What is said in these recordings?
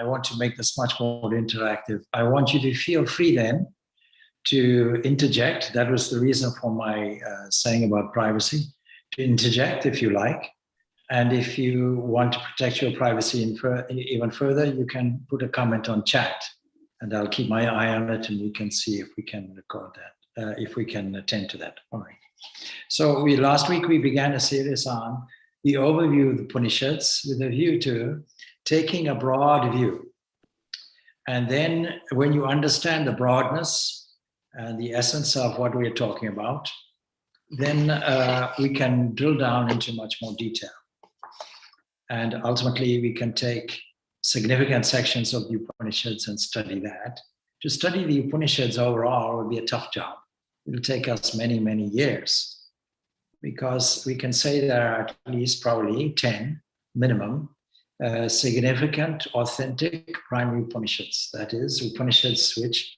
I want to make this much more interactive. I want you to feel free then to interject. That was the reason for my saying about privacy, to interject if you like. And if you want to protect your privacy even further, you can put a comment on chat, and I'll keep my eye on it, and we can see if we can record that, if we can attend to that. All right. So last week we began a series on the overview of the Upanishads with a view to taking a broad view. And then when you understand the broadness and the essence of what we're talking about, then we can drill down into much more detail. And ultimately, we can take significant sections of the Upanishads and study that. To study the Upanishads overall would be a tough job. It'll take us many, many years, because we can say there are at least probably 10 minimum significant, authentic primary Upanishads. That is, Upanishads which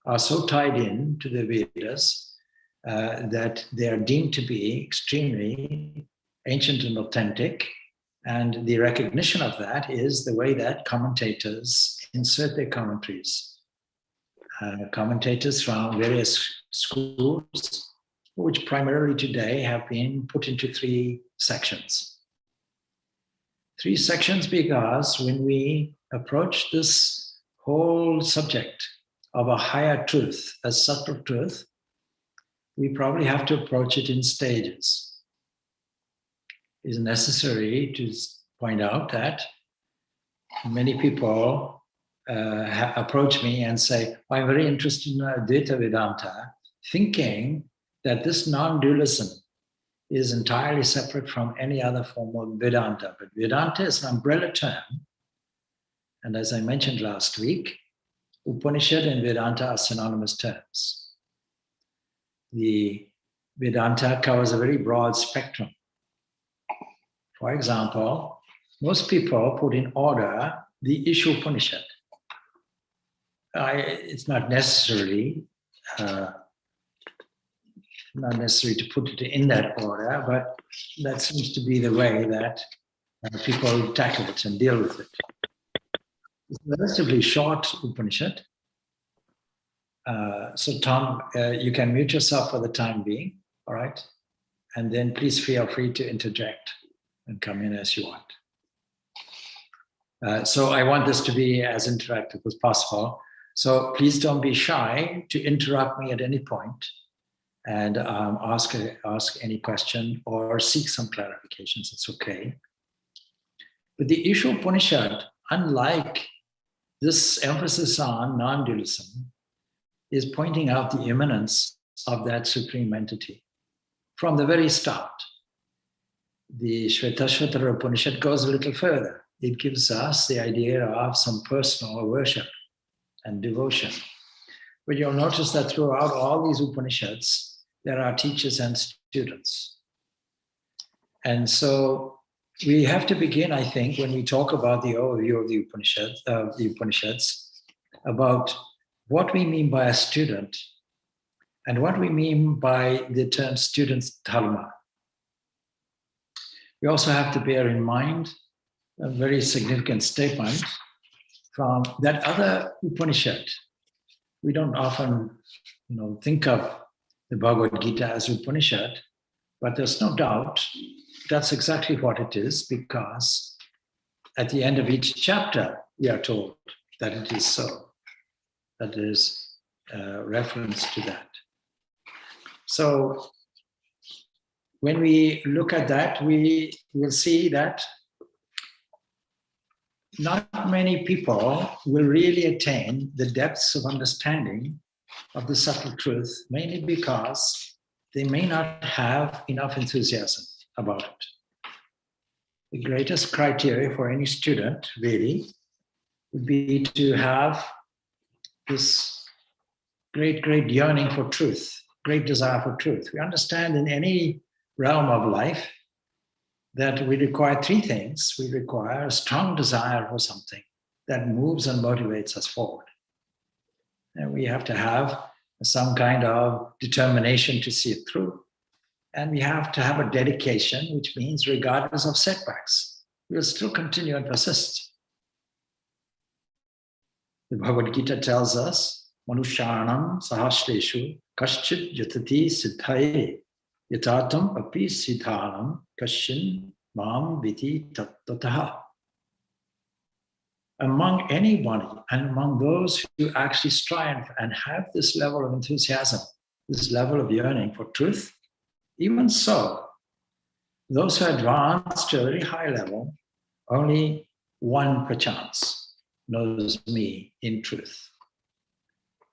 are so tied in to the Vedas that they are deemed to be extremely ancient and authentic. And the recognition of that is the way that commentators insert their commentaries. Commentators from various schools, which primarily today have been put into 3 sections. 3 sections because when we approach this whole subject of a higher truth, a subtle truth, we probably have to approach it in stages. It is necessary to point out that many people approach me and say, I'm very interested in Advaita Vedanta, thinking that this non-dualism is entirely separate from any other form of Vedanta. But Vedanta is an umbrella term. And as I mentioned last week, Upanishad and Vedanta are synonymous terms. The Vedanta covers a very broad spectrum. For example, most people put in order the Isha Upanishad. It's not necessary to put it in that order, but that seems to be the way that people tackle it and deal with it. It's a relatively short Upanishad. So Tom, you can mute yourself for the time being, all right? And then please feel free to interject and come in as you want. So I want this to be as interactive as possible. So please don't be shy to interrupt me at any point and ask any question or seek some clarifications. It's okay. But the Isha Upanishad, unlike this emphasis on non-dualism, is pointing out the immanence of that supreme entity from the very start. The Shvetashvatara Upanishad goes a little further. It gives us the idea of some personal worship and devotion. But you'll notice that throughout all these Upanishads, there are teachers and students. And so we have to begin, I think, when we talk about the overview of the Upanishads, about what we mean by a student and what we mean by the term student's dharma. We also have to bear in mind a very significant statement from that other Upanishad. We don't often think of the Bhagavad Gita as Upanishad, but there's no doubt that's exactly what it is, because at the end of each chapter, we are told that it is so. That is a reference to that. So when we look at that, we will see that not many people will really attain the depths of understanding of the subtle truth, mainly because they may not have enough enthusiasm about it. The greatest criteria for any student, really, would be to have this great yearning for truth, great desire for truth. We understand in any realm of life that we require 3 things. We require a strong desire for something that moves and motivates us forward. And we have to have some kind of determination to see it through. And we have to have a dedication, which means regardless of setbacks, we'll still continue and persist. The Bhagavad Gita tells us, Manushanam sahasreshu kaschit yatati siddhaye yatatam api siddhanam kashin mam viti tattataha. Among anybody and among those who actually strive and have this level of enthusiasm, this level of yearning for truth, even so, those who advance to a very high level, only one perchance knows me in truth.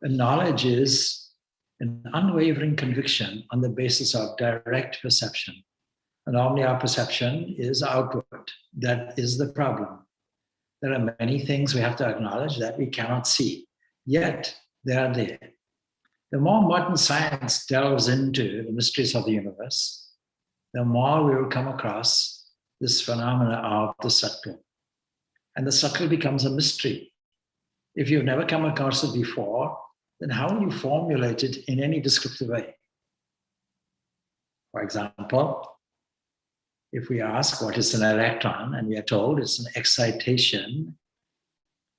And knowledge is an unwavering conviction on the basis of direct perception. And normally our perception is outward. That is the problem. There are many things we have to acknowledge that we cannot see, yet they are there. The more modern science delves into the mysteries of the universe, the more we will come across this phenomena of the subtle. And the subtle becomes a mystery. If you've never come across it before, then how will you formulate it in any descriptive way? For example, if we ask what is an electron, and we are told it's an excitation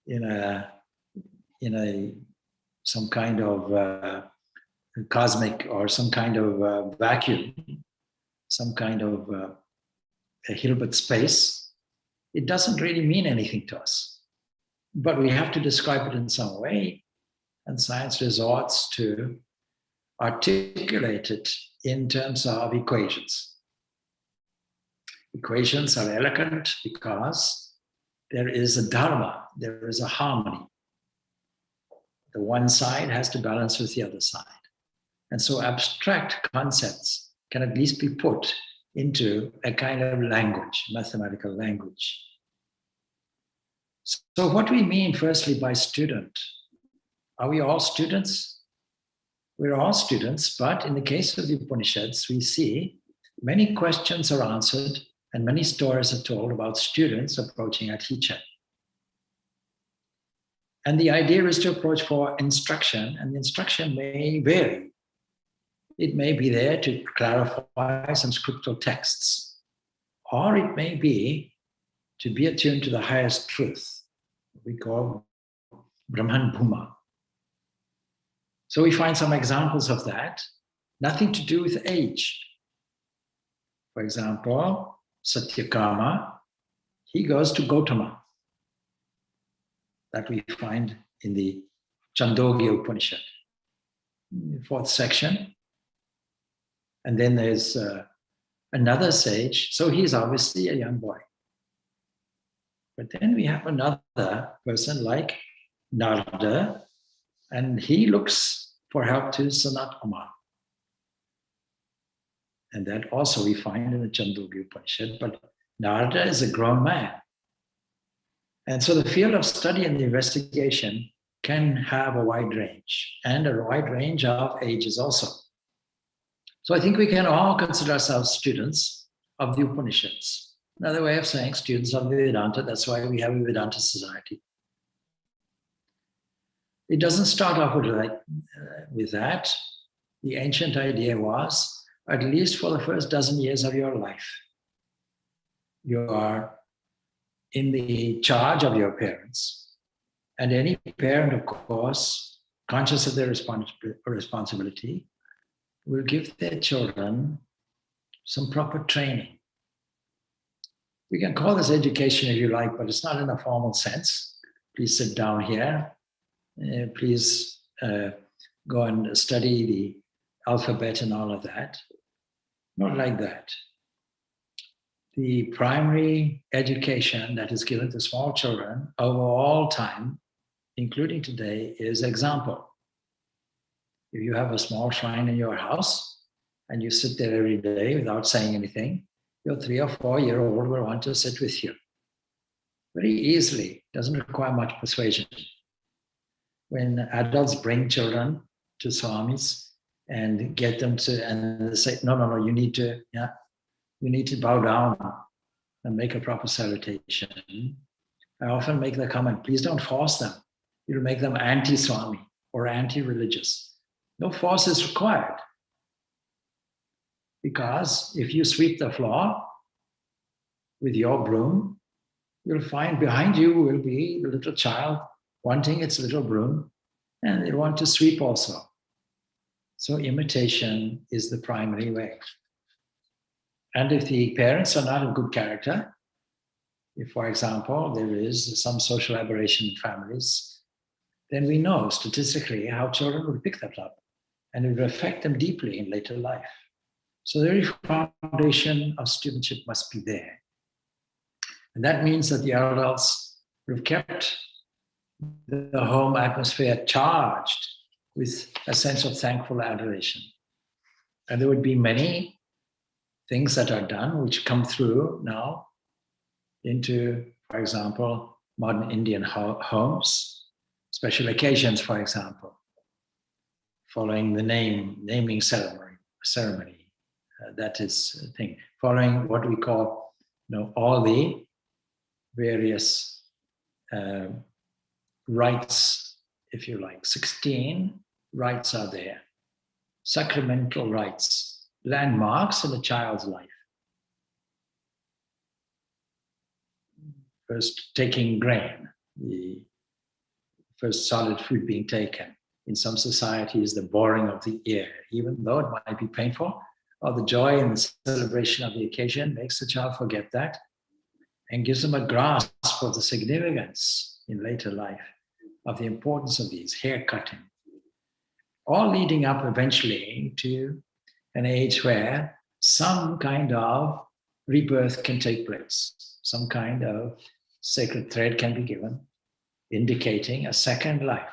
in some kind of cosmic or some kind of vacuum, some kind of a Hilbert space, it doesn't really mean anything to us. But we have to describe it in some way, and science resorts to articulate it in terms of equations. Equations are elegant because there is a dharma, there is a harmony. The one side has to balance with the other side. And so abstract concepts can at least be put into a kind of language, mathematical language. So what do we mean firstly by student? Are we all students? We're all students, but in the case of the Upanishads, we see many questions are answered and many stories are told about students approaching a teacher. And the idea is to approach for instruction, and the instruction may vary. It may be there to clarify some scriptural texts, or it may be to be attuned to the highest truth, we call Brahman Bhuma. So we find some examples of that, nothing to do with age. For example, Satyakama, he goes to Gautama. That we find in the Chandogya Upanishad, the 4th section. And then there's another sage, so he's obviously a young boy. But then we have another person like Narada, and he looks for help to Sanat Kumar. And that also we find in the Chandogya Upanishad, but Narada is a grown man. And so the field of study and the investigation can have a wide range, and a wide range of ages also. So I think we can all consider ourselves students of the Upanishads. Another way of saying students of the Vedanta, that's why we have a Vedanta society. It doesn't start off with that. The ancient idea was, at least for the first dozen years of your life, you are in the charge of your parents. And any parent, of course, conscious of their responsibility, will give their children some proper training. We can call this education if you like, but it's not in a formal sense. Please sit down here. Please go and study the alphabet and all of that. Not like that. The primary education that is given to small children over all time, including today, is example. If you have a small shrine in your house and you sit there every day without saying anything, your 3 or 4 year old will want to sit with you. Very easily, doesn't require much persuasion. When adults bring children to swamis and get them to, and they say, no, you need to bow down and make a proper salutation. I often make the comment, please don't force them. You'll make them anti-Swami or anti-religious. No force is required. Because if you sweep the floor with your broom, you'll find behind you will be the little child wanting its little broom, and they want to sweep also. So imitation is the primary way. And if the parents are not of good character, if, for example, there is some social aberration in families, then we know statistically how children will pick that up, and it will affect them deeply in later life. So the very foundation of studentship must be there. And that means that the adults have kept the home atmosphere charged with a sense of thankful adoration. And there would be many things that are done which come through now into, for example, modern Indian homes, special occasions, for example, following the naming ceremony. That is a thing. Following what we call, all the various rites, if you like. 16 rites are there. Sacramental rites, landmarks in a child's life. First, taking grain, the first solid food being taken. In some societies, the boring of the ear, even though it might be painful, or the joy and the celebration of the occasion makes the child forget that and gives them a grasp of the significance in later life of the importance of these, hair cutting, all leading up eventually to an age where some kind of rebirth can take place, some kind of sacred thread can be given, indicating a second life.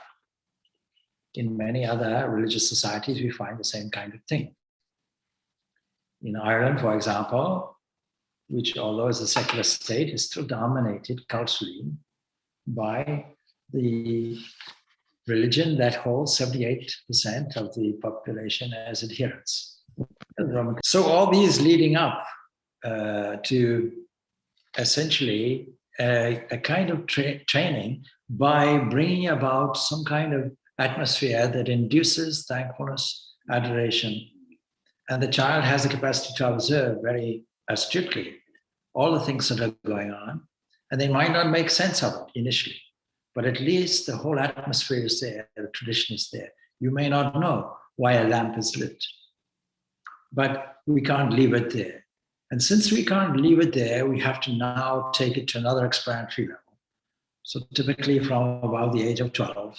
In many other religious societies, we find the same kind of thing. In Ireland, for example, which although is a secular state, is still dominated culturally by the religion that holds 78% of the population as adherents. So all these leading up to essentially a kind of training by bringing about some kind of atmosphere that induces thankfulness, adoration, and the child has the capacity to observe very astutely all the things that are going on, and they might not make sense of it initially, but at least the whole atmosphere is there, the tradition is there. You may not know why a lamp is lit, but we can't leave it there. And since we can't leave it there, we have to now take it to another explanatory level. So typically from about the age of 12,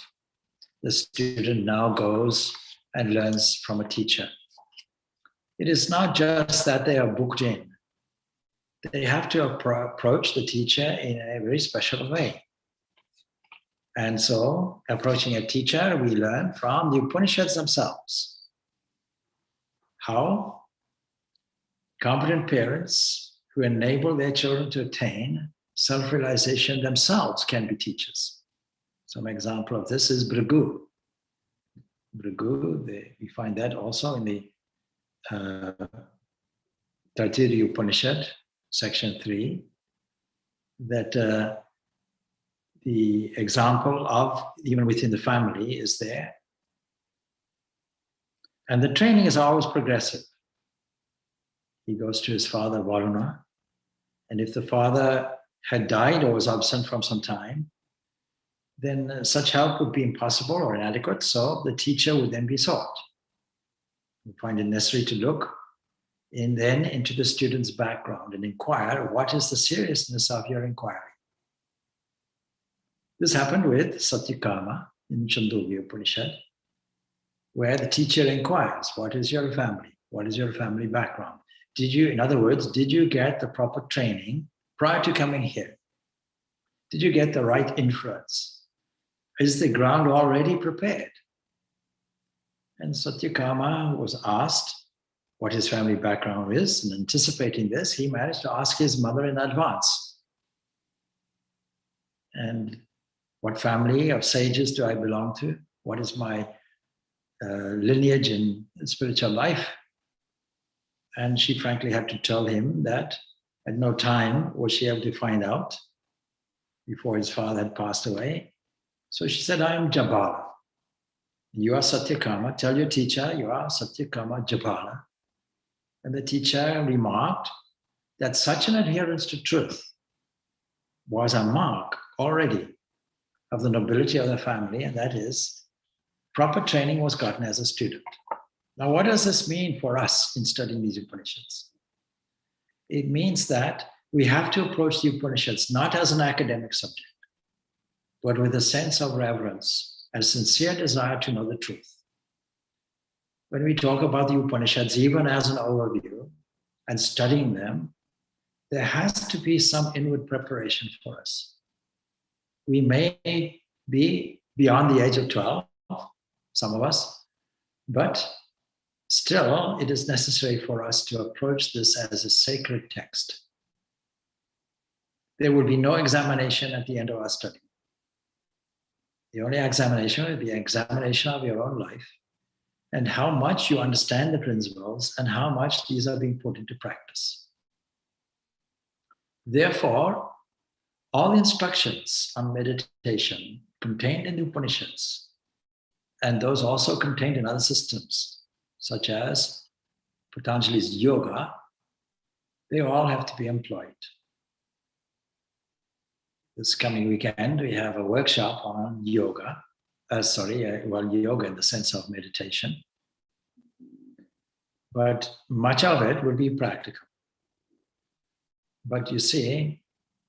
the student now goes and learns from a teacher. It is not just that they are booked in. They have to approach the teacher in a very special way. And so, approaching a teacher, we learn from the Upanishads themselves how competent parents who enable their children to attain self-realization themselves can be teachers. Some example of this is Bhrigu. Bhrigu, we find that also in the Untitled Upanishad, section 3, that the example of even within the family is there. And the training is always progressive. He goes to his father, Varuna, and if the father had died or was absent from some time, then such help would be impossible or inadequate, so the teacher would then be sought. We find it necessary to look then into the student's background and inquire, what is the seriousness of your inquiry? This happened with Satyakama in Chandogya Upanishad, where the teacher inquires, what is your family? What is your family background? In other words, did you get the proper training prior to coming here? Did you get the right influence? Is the ground already prepared? And Satyakama was asked what his family background is, and anticipating this, he managed to ask his mother in advance. And what family of sages do I belong to? What is my lineage in spiritual life? And she frankly had to tell him that at no time was she able to find out before his father had passed away. So she said, I am Jabala. You are Satyakama. Tell your teacher you are Satyakama Jabala. And the teacher remarked that such an adherence to truth was a mark already of the nobility of the family, and that is proper training was gotten as a student. Now, what does this mean for us in studying these Upanishads? It means that we have to approach the Upanishads not as an academic subject, but with a sense of reverence and sincere desire to know the truth. When we talk about the Upanishads, even as an overview and studying them, there has to be some inward preparation for us. We may be beyond the age of 12, some of us, but still it is necessary for us to approach this as a sacred text. There will be no examination at the end of our study. The only examination will be an examination of your own life and how much you understand the principles and how much these are being put into practice. Therefore, all instructions on meditation contained in the Upanishads, and those also contained in other systems, such as Patanjali's yoga, they all have to be employed. This coming weekend, we have a workshop on yoga. Yoga in the sense of meditation. But much of it will be practical. But you see,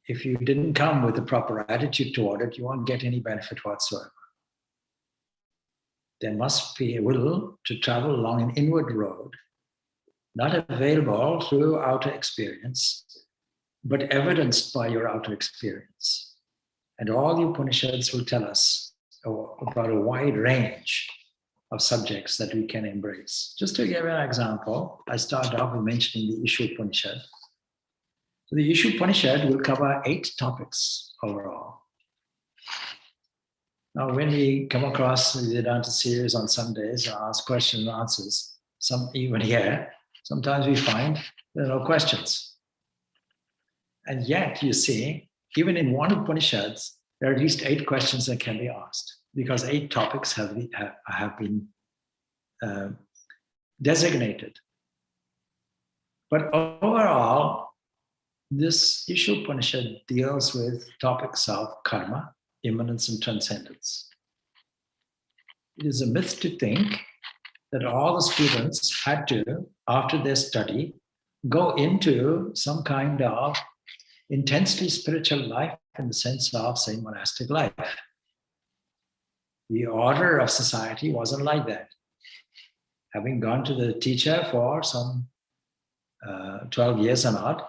if you didn't come with the proper attitude toward it, you won't get any benefit whatsoever. There must be a will to travel along an inward road, not available through outer experience, but evidenced by your outer experience. And all the Upanishads will tell us about a wide range of subjects that we can embrace. Just to give an example, I started off with mentioning the Isha Upanishad. So the Isha Upanishad will cover 8 topics overall. Now, when we come across the Vedanta series on Sundays, ask questions and answers, even here, sometimes we find there are no questions. And yet, you see, even in one Upanishads, there are at least 8 questions that can be asked, because 8 topics have been designated. But overall, this Isha Upanishad deals with topics of karma, immanence, and transcendence. It is a myth to think that all the students had to, after their study, go into some kind of intensely spiritual life in the sense of, say, monastic life. The order of society wasn't like that. Having gone to the teacher for some 12 years and odd,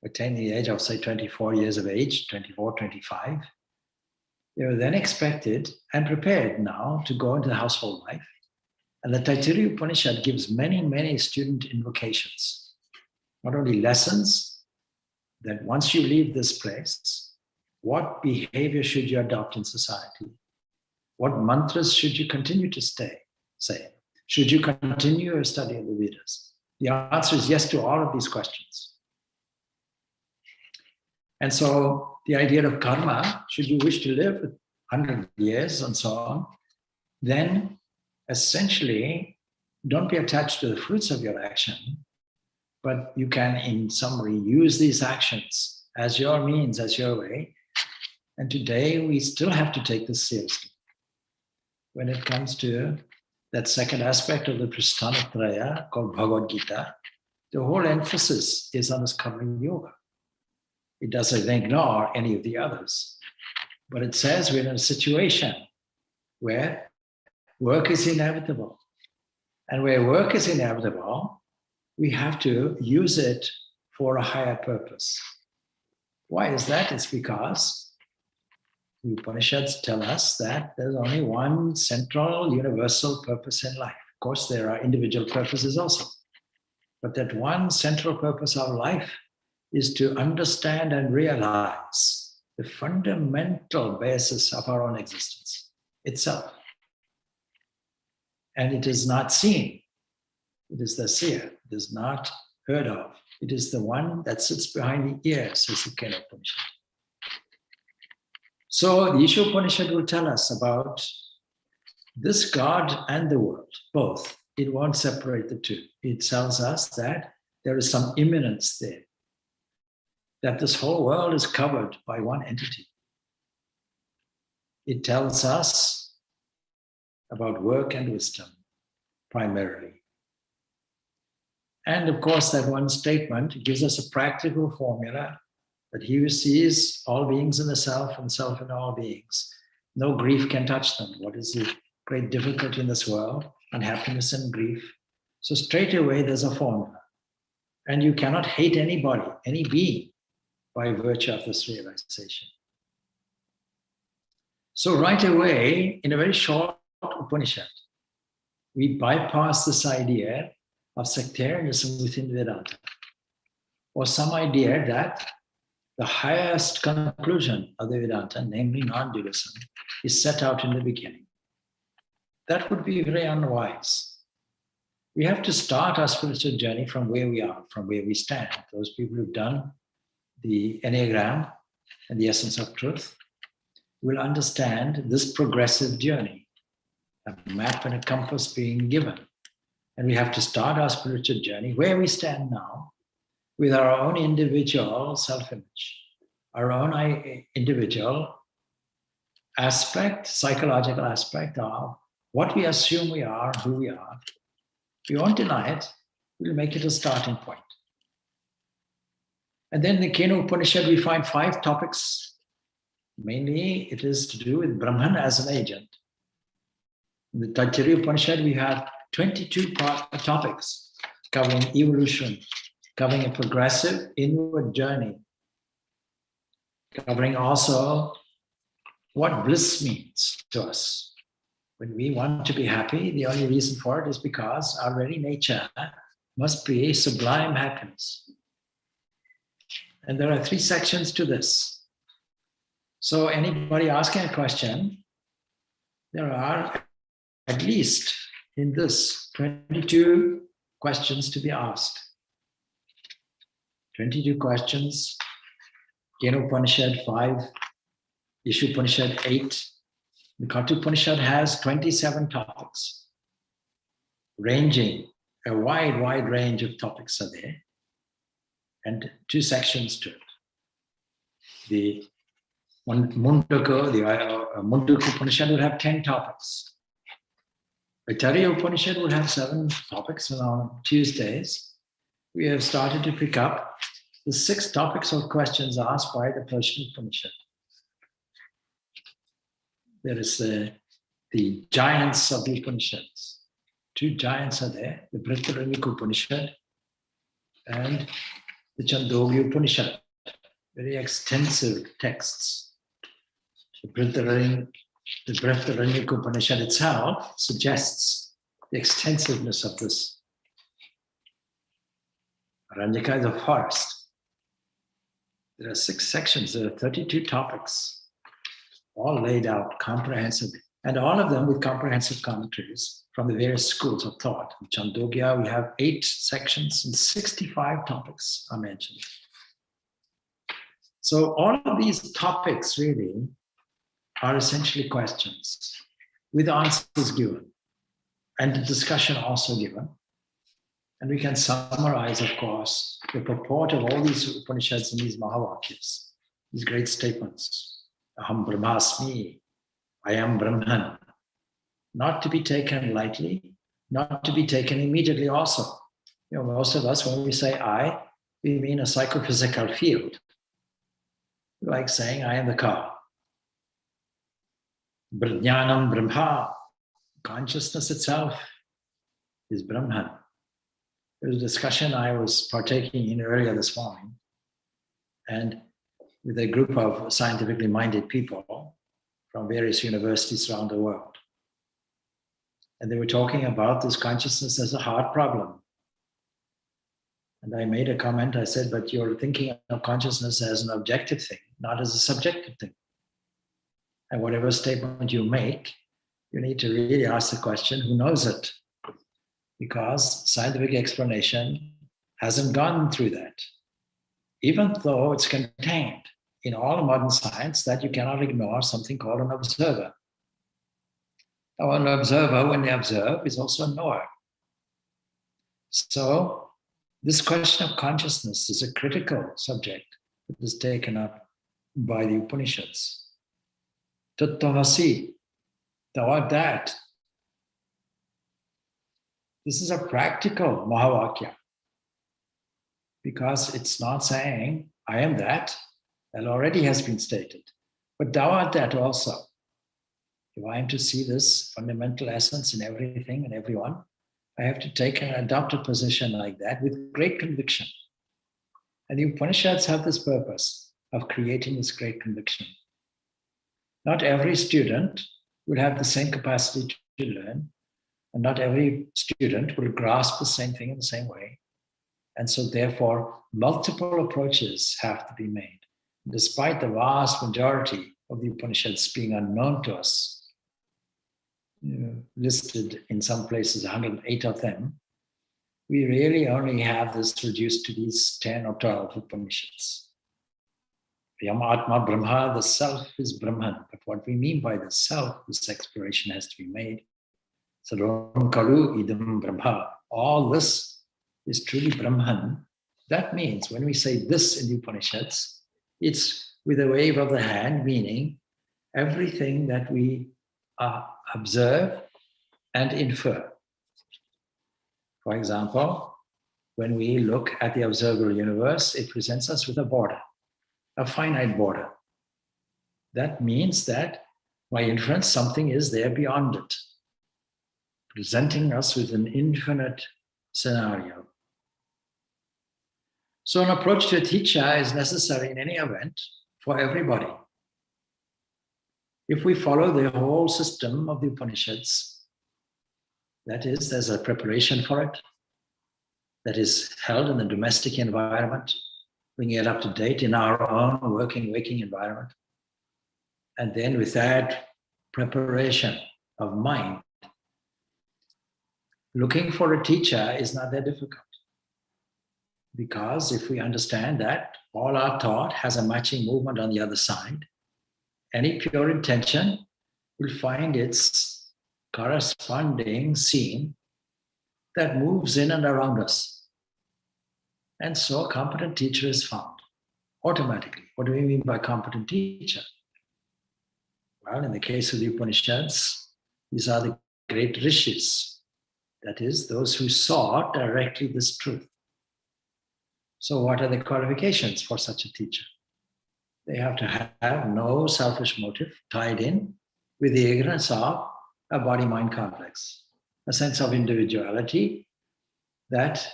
attaining the age of, say, 24 years of age, 24, 25, they were then expected and prepared now to go into the household life. And the Taittiriya Upanishad gives many, many student invocations, not only lessons, that once you leave this place, what behavior should you adopt in society? What mantras should you continue to say? Should you continue your study of the Vedas? The answer is yes to all of these questions. And so the idea of karma, should you wish to live 100 years and so on, then essentially don't be attached to the fruits of your action, but you can, in summary, use these actions as your means, as your way. And today we still have to take this seriously. When it comes to that second aspect of the Prasthanatraya called Bhagavad Gita, the whole emphasis is on this karma yoga. It doesn't ignore any of the others, but it says we're in a situation where work is inevitable. And where work is inevitable, we have to use it for a higher purpose. Why is that? It's because the Upanishads tell us that there's only one central universal purpose in life. Of course, there are individual purposes also, but that one central purpose of life is to understand and realize the fundamental basis of our own existence itself. And it is not seen. It is the seer. It is not heard of. It is the one that sits behind the ear, says the Kena Upanishad. So the Isha Upanishad will tell us about this God and the world, both. It won't separate the two. It tells us that there is some immanence there, that this whole world is covered by one entity. It tells us about work and wisdom, primarily. And of course, that one statement gives us a practical formula that he who sees all beings in the self and self in all beings, no grief can touch them. What is the great difficulty in this world? Unhappiness and grief. So straight away, there's a formula. And you cannot hate anybody, any being, by virtue of this realization. So right away, in a very short Upanishad, we bypass this idea of sectarianism within Vedanta, or some idea that the highest conclusion of the Vedanta, namely non-dualism, is set out in the beginning. That would be very unwise. We have to start our spiritual journey from where we are, from where we stand. Those people who've done the Enneagram and the essence of truth will understand this progressive journey, a map and a compass being given. And we have to start our spiritual journey where we stand now, with our own individual self-image, our own individual aspect, psychological aspect of what we assume we are, who we are. We won't deny it, we'll make it a starting point. And then in the Kena Upanishad, we find 5 topics. Mainly, it is to do with Brahman as an agent. In the Taittiriya Upanishad, we have 22 topics covering evolution, covering a progressive inward journey, covering also what bliss means to us. When we want to be happy, the only reason for it is because our very nature must be sublime happiness. And there are 3 sections to this. So anybody asking a question, there are at least in this 22 questions to be asked. 22 questions, Kena Upanishad 5, Ishu Upanishad 8. The Katha Upanishad has 27 topics, ranging, a wide range of topics are there, and 2 sections to it. The Mundaka, the Mundaka Upanishad would have 10 topics. Taittiriya Upanishad would have 7 topics, and on Tuesdays, we have started to pick up the 6 topics or questions asked by the Persian Upanishad. There is the giants of the Upanishads. 2 giants are there, the Brihadaranyaka Upanishad and the Chandogya Upanishad, very extensive texts. The Brihadaranyaka Upanishad itself suggests the extensiveness of this. Aranyaka is a forest. There are 6 sections, there are 32 topics, all laid out comprehensively, and all of them with comprehensive commentaries from the various schools of thought. In Chandogya, we have 8 sections and 65 topics are mentioned. So all of these topics really are essentially questions with answers given and the discussion also given. And we can summarize, of course, the purport of all these Upanishads and these Mahavakyas, these great statements. Aham Brahmasmi, I am Brahman. Not to be taken lightly, not to be taken immediately also. Most of us, when we say I, we mean a psychophysical field. Like saying, I am the car. Brajnanam Brahma, consciousness itself is Brahman. There was a discussion I was partaking in earlier this morning, and with a group of scientifically minded people from various universities around the world. And they were talking about this consciousness as a hard problem. And I made a comment, I said, but you're thinking of consciousness as an objective thing, not as a subjective thing. And whatever statement you make, you need to really ask the question, who knows it? Because scientific explanation hasn't gone through that. Even though it's contained in all modern science, that you cannot ignore something called an observer. Now, an observer, when they observe, is also a knower. So this question of consciousness is a critical subject that is taken up by the Upanishads. tattavasi, thou art that. This is a practical Mahavakya, because it's not saying, I am that. That already has been stated. But thou art that also. If I am to see this fundamental essence in everything and everyone, I have to take an adopted position like that with great conviction. And the Upanishads have this purpose of creating this great conviction. Not every student will have the same capacity to learn, and not every student will grasp the same thing in the same way. And so therefore, multiple approaches have to be made. Despite the vast majority of the Upanishads being unknown to us, listed in some places 108 of them, we really only have this reduced to these 10 or 12 Upanishads. Yam Atma Brahma, the self is Brahman. But what we mean by the self, this exploration has to be made. Sarvam Kalu Idam Brahma. All this is truly Brahman. That means when we say this in the Upanishads, it's with a wave of the hand, meaning everything that we observe and infer. For example, when we look at the observable universe, it presents us with a border, a finite border. That means that by inference, something is there beyond it, presenting us with an infinite scenario. So an approach to a teacher is necessary in any event for everybody. If we follow the whole system of the Upanishads, that is, there's a preparation for it that is held in the domestic environment, bringing it up to date in our own waking environment. And then with that preparation of mind, looking for a teacher is not that difficult. Because if we understand that all our thought has a matching movement on the other side, any pure intention will find its corresponding scene that moves in and around us. And so a competent teacher is found automatically. What do we mean by competent teacher? Well, in the case of the Upanishads, these are the great rishis, that is, those who saw directly this truth. So what are the qualifications for such a teacher? They have to have no selfish motive tied in with the ignorance of a body-mind complex, a sense of individuality that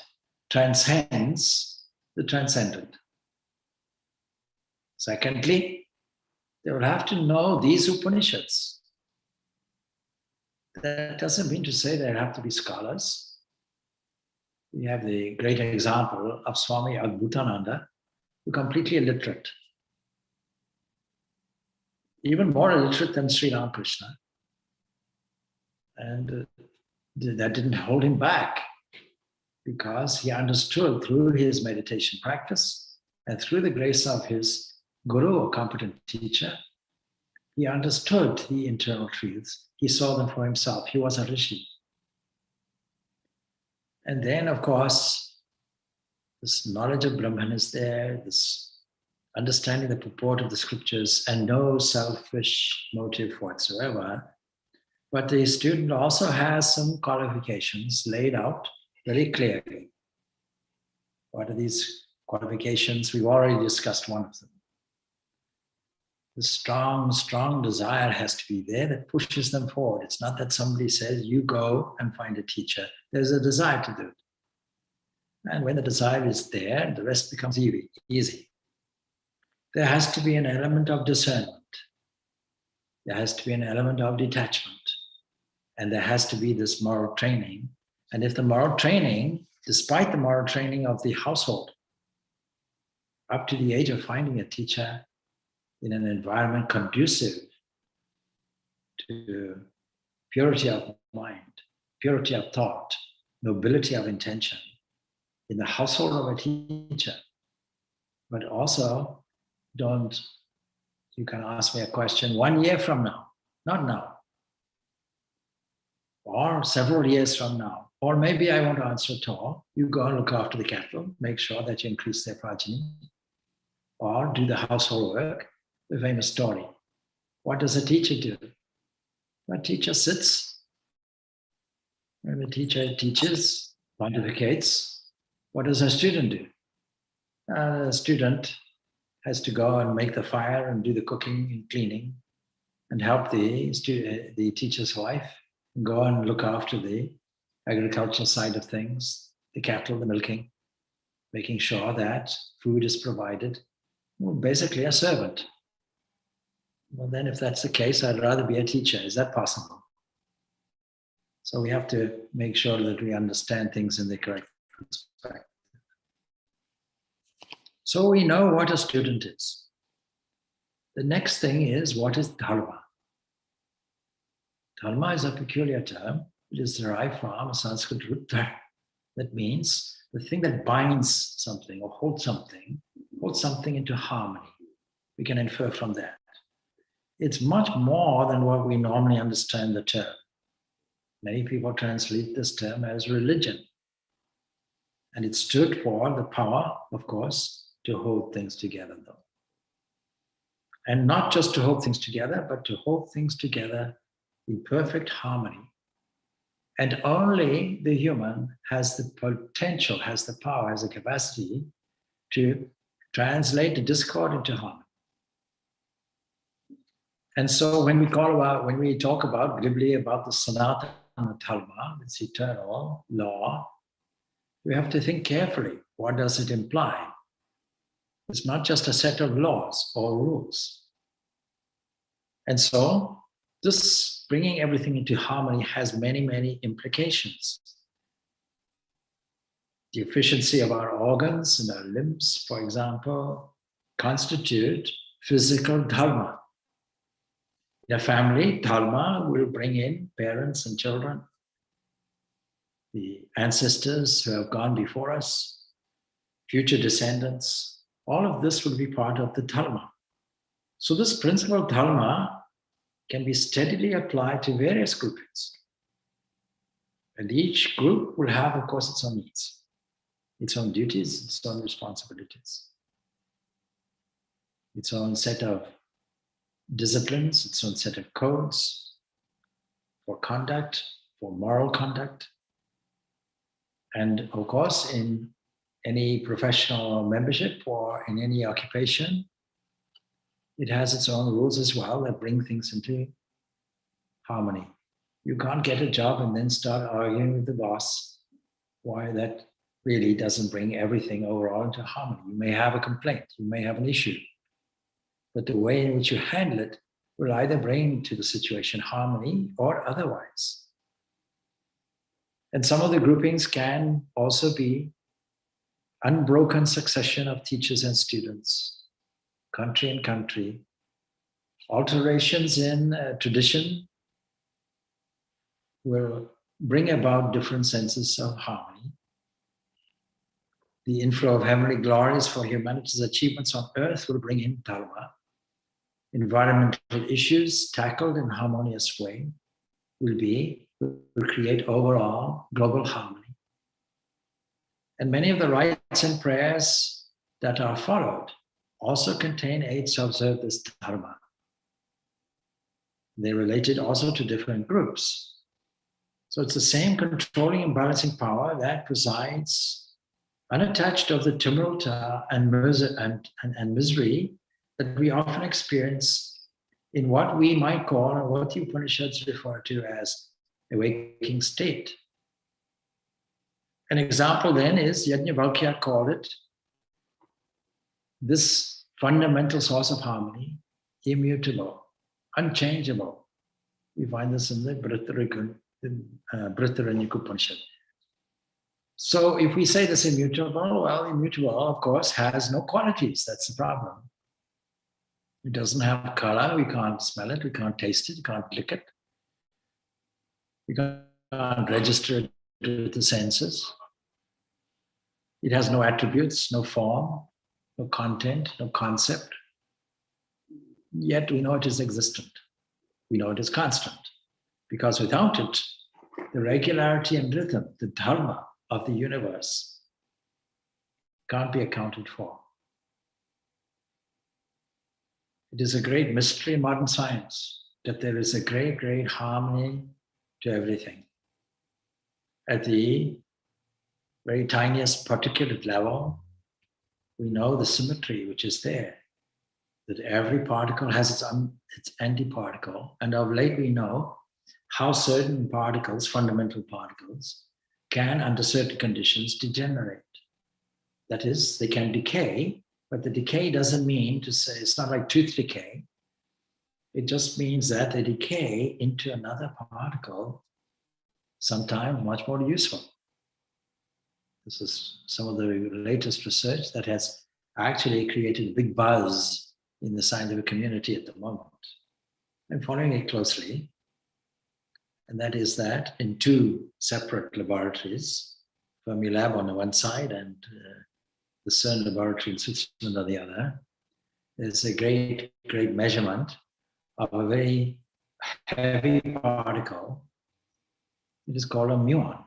transcends the transcendent. Secondly, they will have to know these Upanishads. That doesn't mean to say they have to be scholars. We have the great example of Swami Purnananda, who completely illiterate. Even more illiterate than Sri Ramakrishna. And that didn't hold him back, because he understood through his meditation practice and through the grace of his guru or competent teacher, he understood the internal truths. He saw them for himself. He was a rishi. And then, of course, this knowledge of Brahman is there, this understanding the purport of the scriptures, and no selfish motive whatsoever. But the student also has some qualifications laid out very clearly. What are these qualifications? We've already discussed one of them. The strong desire has to be there that pushes them forward. It's not that somebody says, you go and find a teacher. There's a desire to do it. And when the desire is there, the rest becomes easy. There has to be an element of discernment. There has to be an element of detachment. And there has to be this moral training. And if the moral training, despite the moral training of the household, up to the age of finding a teacher in an environment conducive to purity of mind, purity of thought, nobility of intention, in the household of a teacher, but also you can ask me a question 1 year from now, not now, or several years from now, or maybe I won't answer at all. You go and look after the cattle, make sure that you increase their progeny, or do the household work, the famous story. What does a teacher do? A teacher sits. When the teacher teaches, pontificates, what does a student do? A student has to go and make the fire and do the cooking and cleaning and help the teacher's wife and go and look after the agricultural side of things, the cattle, the milking, making sure that food is provided. Well, basically a servant. Well, then if that's the case, I'd rather be a teacher. Is that possible? So we have to make sure that we understand things in the correct perspective. So we know what a student is. The next thing is, what is Dharma? Dharma is a peculiar term. It is derived from a Sanskrit root dhar. That means the thing that binds something or holds something into harmony. We can infer from that. It's much more than what we normally understand the term. Many people translate this term as religion. And it stood for the power, of course, to hold things together, though. And not just to hold things together, but to hold things together in perfect harmony. And only the human has the potential, has the power, has the capacity to translate the discord into harmony. And so when we talk about glibly about the Sanatana Dharma, this eternal law, we have to think carefully. What does it imply? It's not just a set of laws or rules. And so this bringing everything into harmony has many, many implications. The efficiency of our organs and our limbs, for example, constitute physical dharma. In a family, dharma will bring in parents and children, the ancestors who have gone before us, future descendants. All of this will be part of the dharma. So this principle of dharma can be steadily applied to various groupings. And each group will have, of course, its own needs, its own duties, its own responsibilities, its own set of disciplines, its own set of codes for conduct, for moral conduct. And of course, in any professional membership or in any occupation, it has its own rules as well that bring things into harmony. You can't get a job and then start arguing with the boss why that really doesn't bring everything overall into harmony. You may have a complaint, you may have an issue, but the way in which you handle it will either bring to the situation harmony or otherwise. And some of the groupings can also be unbroken succession of teachers and students, country and country, alterations in tradition will bring about different senses of harmony. The inflow of heavenly glories for humanity's achievements on earth will bring in dharma. Environmental issues tackled in a harmonious way will create overall global harmony. And many of the rites and prayers that are followed also contain aids to observe this dharma. They're related also to different groups. So it's the same controlling and balancing power that presides unattached of the tumult and misery that we often experience in what we might call, or what the Upanishads refer to as, a waking state. An example then is, Yajnavalkya called it, this fundamental source of harmony, immutable, unchangeable. We find this in the Brihadaranyaka Upanishad. So if we say this immutable, well, immutable, of course, has no qualities. That's the problem. It doesn't have color. We can't smell it. We can't taste it. We can't lick it. We can't register it with the senses. It has no attributes, no form, no content, no concept. Yet we know it is existent. We know it is constant. Because without it, the regularity and rhythm, the dharma of the universe, can't be accounted for. It is a great mystery in modern science that there is a great, great harmony to everything. At the very tiniest particulate level, we know the symmetry which is there, that every particle has its antiparticle. And of late we know how certain particles, fundamental particles, can, under certain conditions, degenerate. That is, they can decay, but the decay doesn't mean to say, it's not like tooth decay. It just means that they decay into another particle, sometimes much more useful. This is some of the latest research that has actually created a big buzz in the scientific community at the moment. I'm following it closely. And that is that in two separate laboratories, Fermilab on the one side and the CERN laboratory in Switzerland on the other, there's a great, great measurement of a very heavy particle. It is called a muon.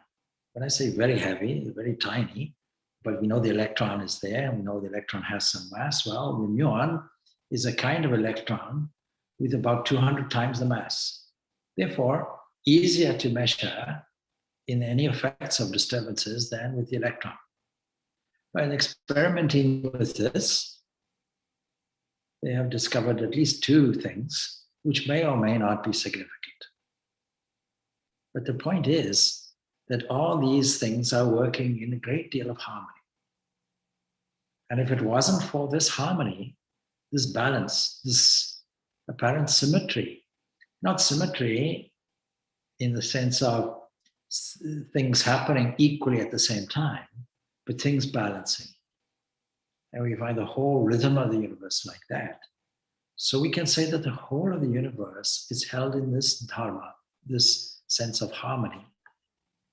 When I say very heavy, very tiny, but we know the electron is there, and we know the electron has some mass. Well, the muon is a kind of electron with about 200 times the mass. Therefore, easier to measure in any effects of disturbances than with the electron. By experimenting with this, they have discovered at least two things which may or may not be significant. But the point is that all these things are working in a great deal of harmony. And if it wasn't for this harmony, this balance, this apparent symmetry, not symmetry in the sense of things happening equally at the same time, but things balancing. And we find the whole rhythm of the universe like that. So we can say that the whole of the universe is held in this dharma, this sense of harmony.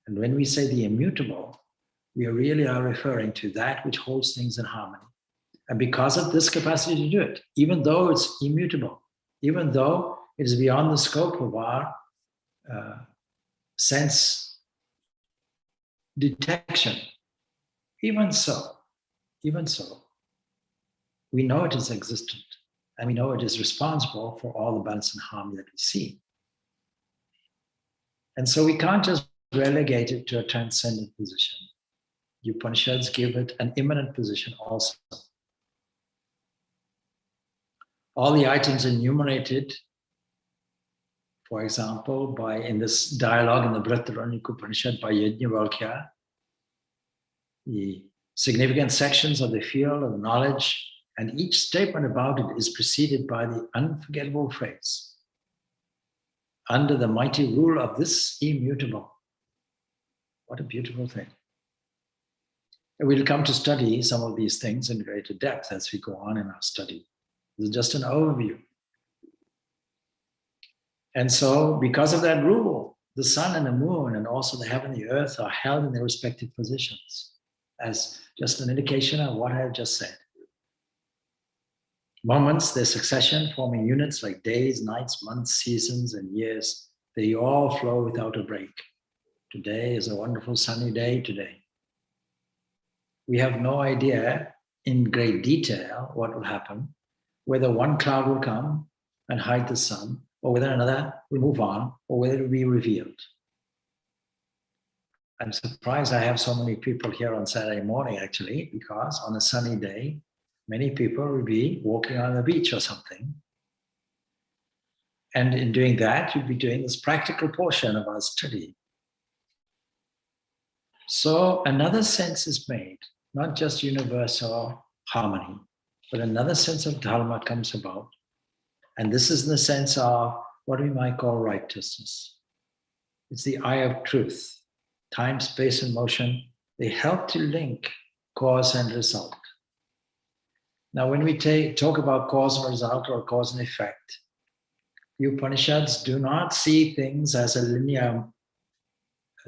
And when we say the immutable, we really are referring to that which holds things in harmony. And because of this capacity to do it, even though it's immutable, even though it is beyond the scope of our sense detection, even so, we know it is existent, and we know it is responsible for all the balance and harmony that we see. And so we can't just relegate it to a transcendent position. The Upanishads give it an immanent position also. All the items enumerated, for example, in this dialogue in the Brihadaranyaka Upanishad by Yajnavalkya, the significant sections of the field of knowledge, and each statement about it is preceded by the unforgettable phrase, under the mighty rule of this immutable. What a beautiful thing. And we'll come to study some of these things in greater depth as we go on in our study. This is just an overview. And so, because of that rule, the sun and the moon and also the heaven and the earth are held in their respective positions as just an indication of what I have just said. Moments, their succession, forming units like days, nights, months, seasons, and years, they all flow without a break. Today is a wonderful sunny day today. We have no idea in great detail what will happen, whether one cloud will come and hide the sun, or whether another will move on, or whether it will be revealed. I'm surprised I have so many people here on Saturday morning, actually, because on a sunny day, many people will be walking on the beach or something. And in doing that, you'll be doing this practical portion of our study. So another sense is made, not just universal harmony, but another sense of dharma comes about. And this is in the sense of what we might call righteousness. It's the eye of truth. Time, space, and motion, they help to link cause and result. Now, when we talk about cause and result or cause and effect, the Upanishads do not see things as a linear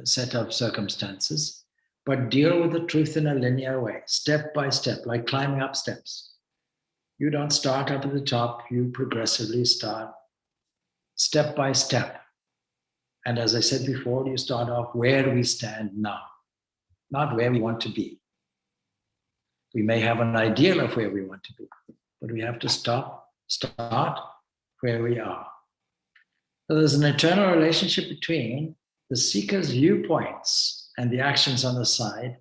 set of circumstances, but deal with the truth in a linear way, step by step, like climbing up steps. You don't start up at the top, you progressively start step by step. And as I said before, you start off where we stand now, not where we want to be. We may have an ideal of where we want to be, but we have to stop start where we are. So there's an eternal relationship between the seeker's viewpoints and the actions on the side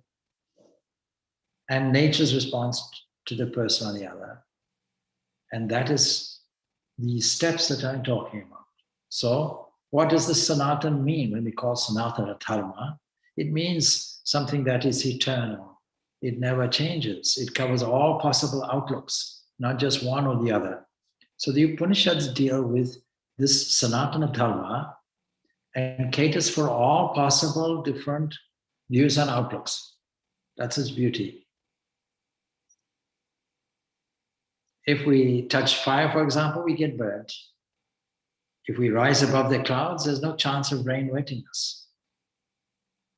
and nature's response to the person on the other. And that is the steps that I'm talking about. So what does the Sanatan mean when we call Sanatana Dharma? It means something that is eternal. It never changes. It covers all possible outlooks, not just one or the other. So the Upanishads deal with this Sanatana Dharma and caters for all possible different views and outlooks. That's its beauty. If we touch fire, for example, we get burnt. If we rise above the clouds, there's no chance of rain wetting us.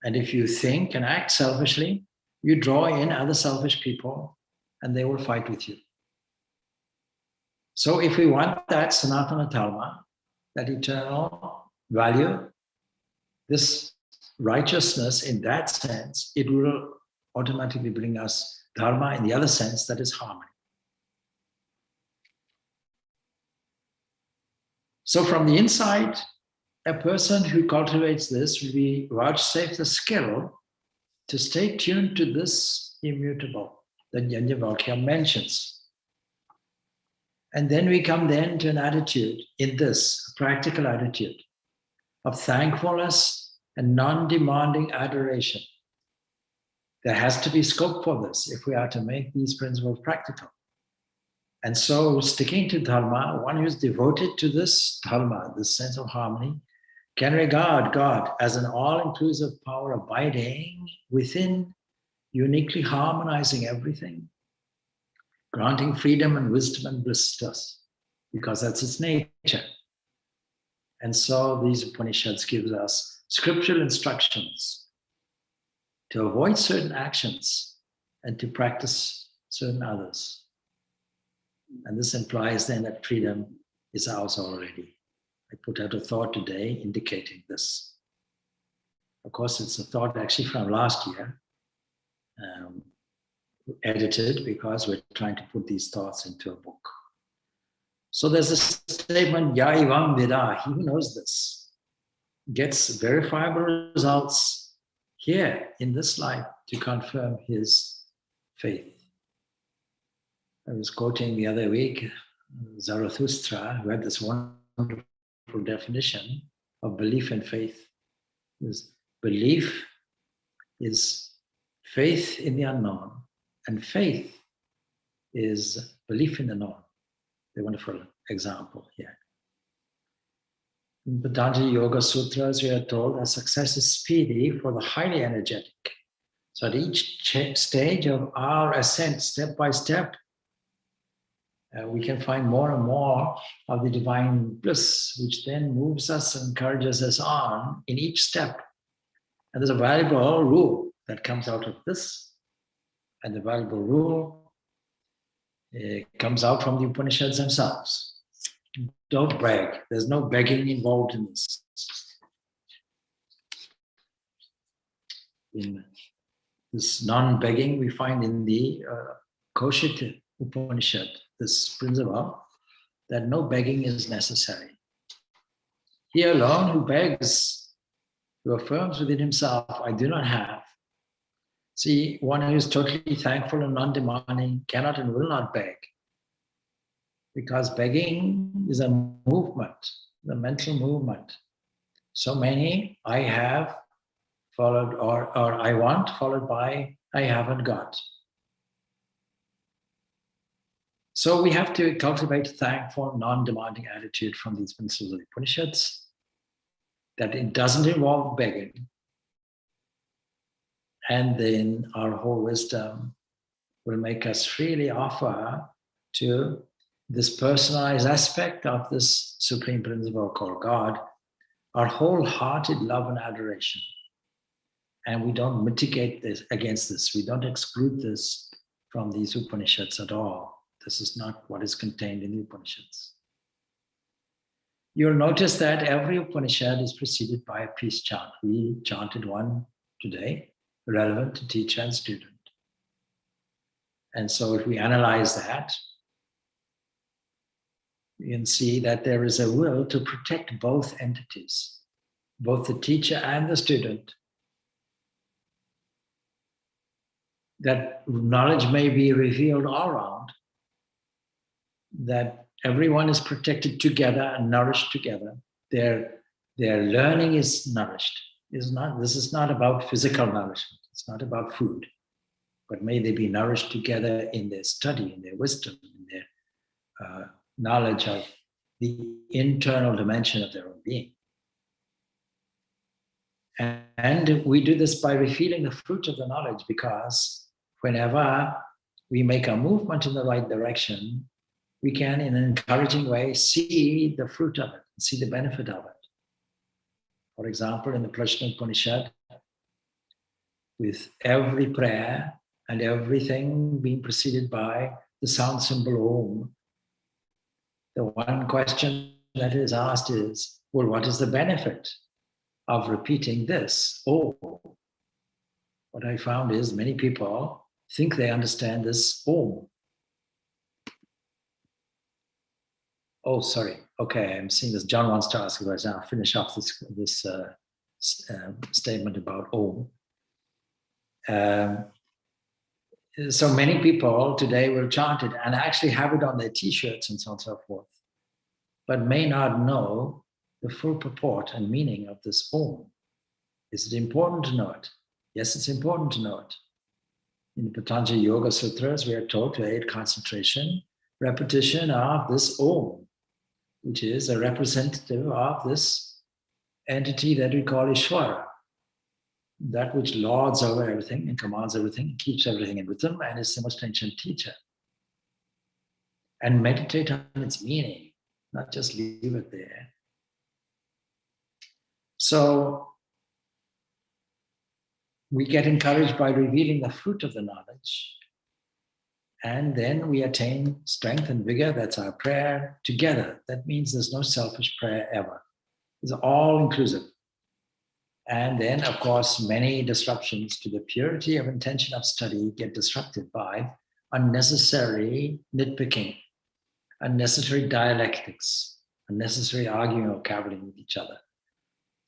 And if you think and act selfishly, you draw in other selfish people and they will fight with you. So if we want that Sanatana Dharma, that eternal value, this righteousness in that sense, it will automatically bring us Dharma in the other sense, that is harmony. So from the inside, a person who cultivates this will be vouchsafed the skill to stay tuned to this immutable that Yajnavalkya mentions. And then we come then to an attitude in this, a practical attitude of thankfulness and non-demanding adoration. There has to be scope for this if we are to make these principles practical. And so sticking to Dharma, one who is devoted to this Dharma, this sense of harmony, can regard God as an all-inclusive power abiding within, uniquely harmonizing everything, granting freedom and wisdom and bliss to us, because that's its nature. And so these Upanishads gives us scriptural instructions to avoid certain actions and to practice certain others. And this implies then that freedom is ours already. I put out a thought today indicating this. Of course, it's a thought actually from last year, edited because we're trying to put these thoughts into a book. So there's a statement, Ya Ivam Vida, he who knows this, gets verifiable results here in this life to confirm his faith. I was quoting the other week Zarathustra, who had this wonderful definition of belief and faith. This belief is faith in the unknown, and faith is belief in the known. A wonderful example here. In Patanjali Yoga Sutras, we are told that success is speedy for the highly energetic. So at each stage of our ascent, step by step, we can find more and more of the divine bliss, which then moves us and encourages us on in each step. And there's a valuable rule that comes out of this. And the valuable rule comes out from the Upanishads themselves. Don't brag. There's no begging involved in this. In this non-begging we find in the Kaushik Upanishad, this principle that no begging is necessary. He alone who begs, who affirms within himself, I do not have. See, one who is totally thankful and non-demanding cannot and will not beg. Because begging is a movement, the mental movement. So many I have followed or I want followed by I haven't got. So we have to cultivate a thankful, non-demanding attitude from these principles of the Upanishads, that it doesn't involve begging. And then our whole wisdom will make us freely offer to this personalized aspect of this supreme principle called God, our wholehearted love and adoration. And we don't mitigate this against this. We don't exclude this from these Upanishads at all. This is not what is contained in the Upanishads. You'll notice that every Upanishad is preceded by a peace chant. We chanted one today, relevant to teacher and student. And so if we analyze that, you can see that there is a will to protect both entities, both the teacher and the student. That knowledge may be revealed all around, that everyone is protected together and nourished together. Their learning is nourished. This is not about physical nourishment. It's not about food. But may they be nourished together in their study, in their wisdom, in their knowledge of the internal dimension of their own being. And we do this by revealing the fruit of the knowledge, because whenever we make a movement in the right direction, we can, in an encouraging way, see the fruit of it, see the benefit of it. For example, in the Prashna Upanishad, with every prayer and everything being preceded by the sound symbol Om, the one question that is asked is, well, what is the benefit of repeating this Om? What I found is many people think they understand this Om. Oh, sorry. Okay, I'm seeing this. John wants to ask a question. I'll finish off this statement about Om. So many people today will chant it and actually have it on their t-shirts and so on and so forth, but may not know the full purport and meaning of this Om. Is it important to know it? Yes, it's important to know it. In the Patanjali Yoga Sutras, we are told to aid concentration, repetition of this Om, which is a representative of this entity that we call Ishvara, that which lords over everything and commands everything, keeps everything in rhythm, and is the most ancient teacher. And meditate on its meaning, not just leave it there. So we get encouraged by revealing the fruit of the knowledge, and then we attain strength and vigor. That's our prayer together. That means there's no selfish prayer ever. It's all inclusive. And then, of course, many disruptions to the purity of intention of study get disrupted by unnecessary nitpicking, unnecessary dialectics, unnecessary arguing or cavilling with each other.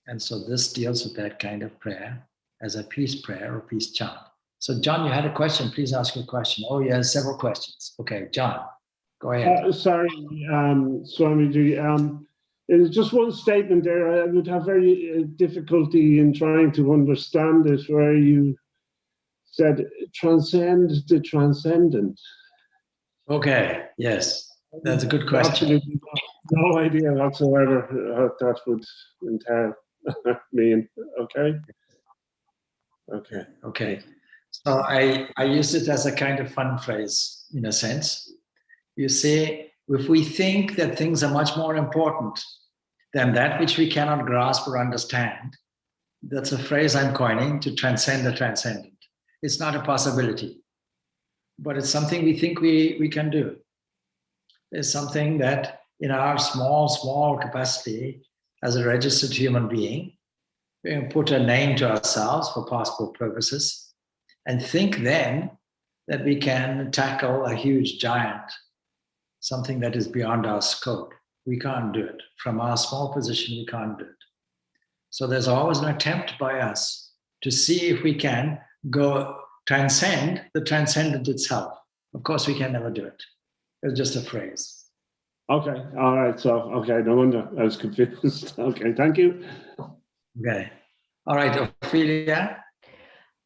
And so this deals with that kind of prayer as a peace prayer or peace chant. So John, you had a question. Please ask your question. Oh, you have several questions. Okay, John, go ahead. Sorry, Swamiji. There's just one statement there. I would have very difficulty in trying to understand it, where you said, transcend the transcendent. Okay, yes, that's a good question. Absolutely no idea whatsoever what that would entail, mean. Okay? Okay. So I use it as a kind of fun phrase, in a sense. You say, if we think that things are much more important than that which we cannot grasp or understand, that's a phrase I'm coining, to transcend the transcendent. It's not a possibility, but it's something we think we can do. It's something that in our small capacity as a registered human being, we can put a name to ourselves for possible purposes and think then that we can tackle a huge giant, something that is beyond our scope. We can't do it. From our small position, we can't do it. So there's always an attempt by us to see if we can go transcend the transcendent itself. Of course, we can never do it. It's just a phrase. Okay, all right. So, okay, no wonder I was confused. Okay, thank you. Okay. All right, Ophelia.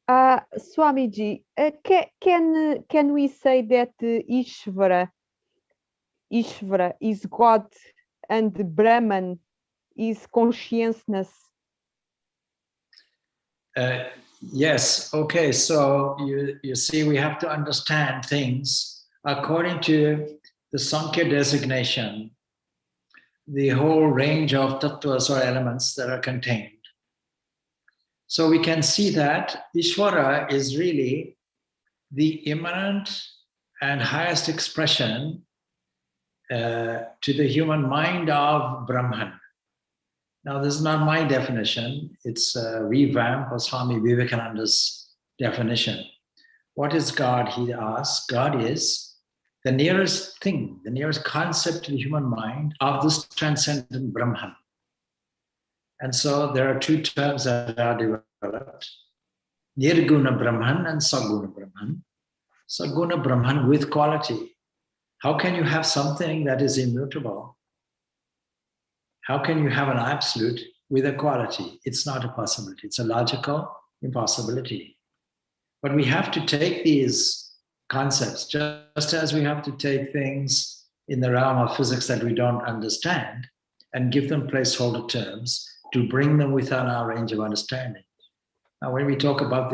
Swamiji, can we say that Ishvara is God and Brahman is consciousness? Yes. Okay. So you see, we have to understand things according to the Sankhya designation, the whole range of tattvas or elements that are contained. So we can see that Ishvara is really the immanent and highest expression to the human mind of Brahman. Now, this is not my definition. It's a revamp of Swami Vivekananda's definition. What is God? He asks. God is the nearest thing, the nearest concept to the human mind of this transcendent Brahman. And so there are two terms that are developed, Nirguna Brahman and Saguna Brahman. Saguna Brahman with quality. How can you have something that is immutable? How can you have an absolute with a quality? It's not a possibility. It's a logical impossibility. But we have to take these concepts, just as we have to take things in the realm of physics that we don't understand and give them placeholder terms to bring them within our range of understanding. Now, when we talk about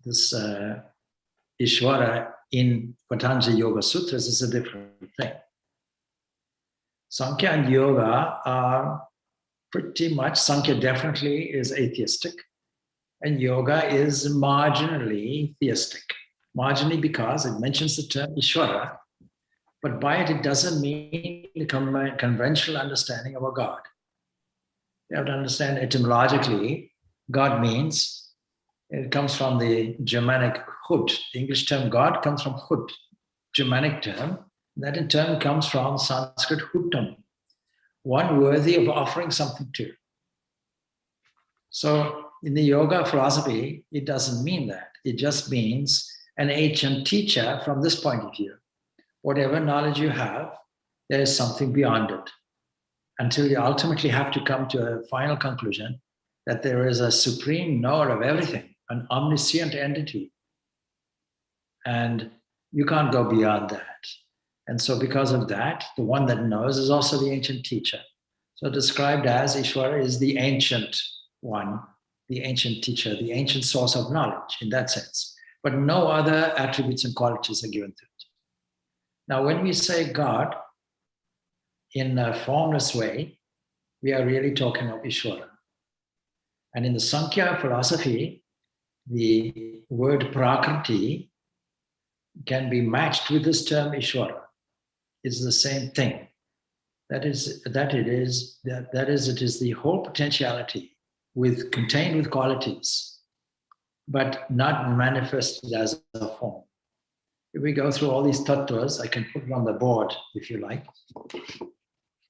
this Ishvara in Patanjali Yoga Sutras, is a different thing. Sankhya and Yoga are pretty much, Sankhya definitely is atheistic, and Yoga is marginally theistic. Marginally because it mentions the term Ishvara, but by it, it doesn't mean the conventional understanding of a God. You have to understand etymologically, God means, it comes from the Germanic hud. The English term God comes from hud, Germanic term. That in turn comes from Sanskrit huttam, one worthy of offering something to. So in the yoga philosophy, it doesn't mean that. It just means an ancient teacher from this point of view. Whatever knowledge you have, there is something beyond it. Until you ultimately have to come to a final conclusion that there is a supreme knower of everything, an omniscient entity. And you can't go beyond that. And so because of that, the one that knows is also the ancient teacher. So described as Ishvara is the ancient one, the ancient teacher, the ancient source of knowledge in that sense. But no other attributes and qualities are given to it. Now, when we say God in a formless way, we are really talking of Ishvara. And in the Sankhya philosophy, the word Prakriti can be matched with this term Ishvara. It's the same thing. It is the whole potentiality contained with qualities, but not manifested as a form. If we go through all these tattvas, I can put it on the board if you like.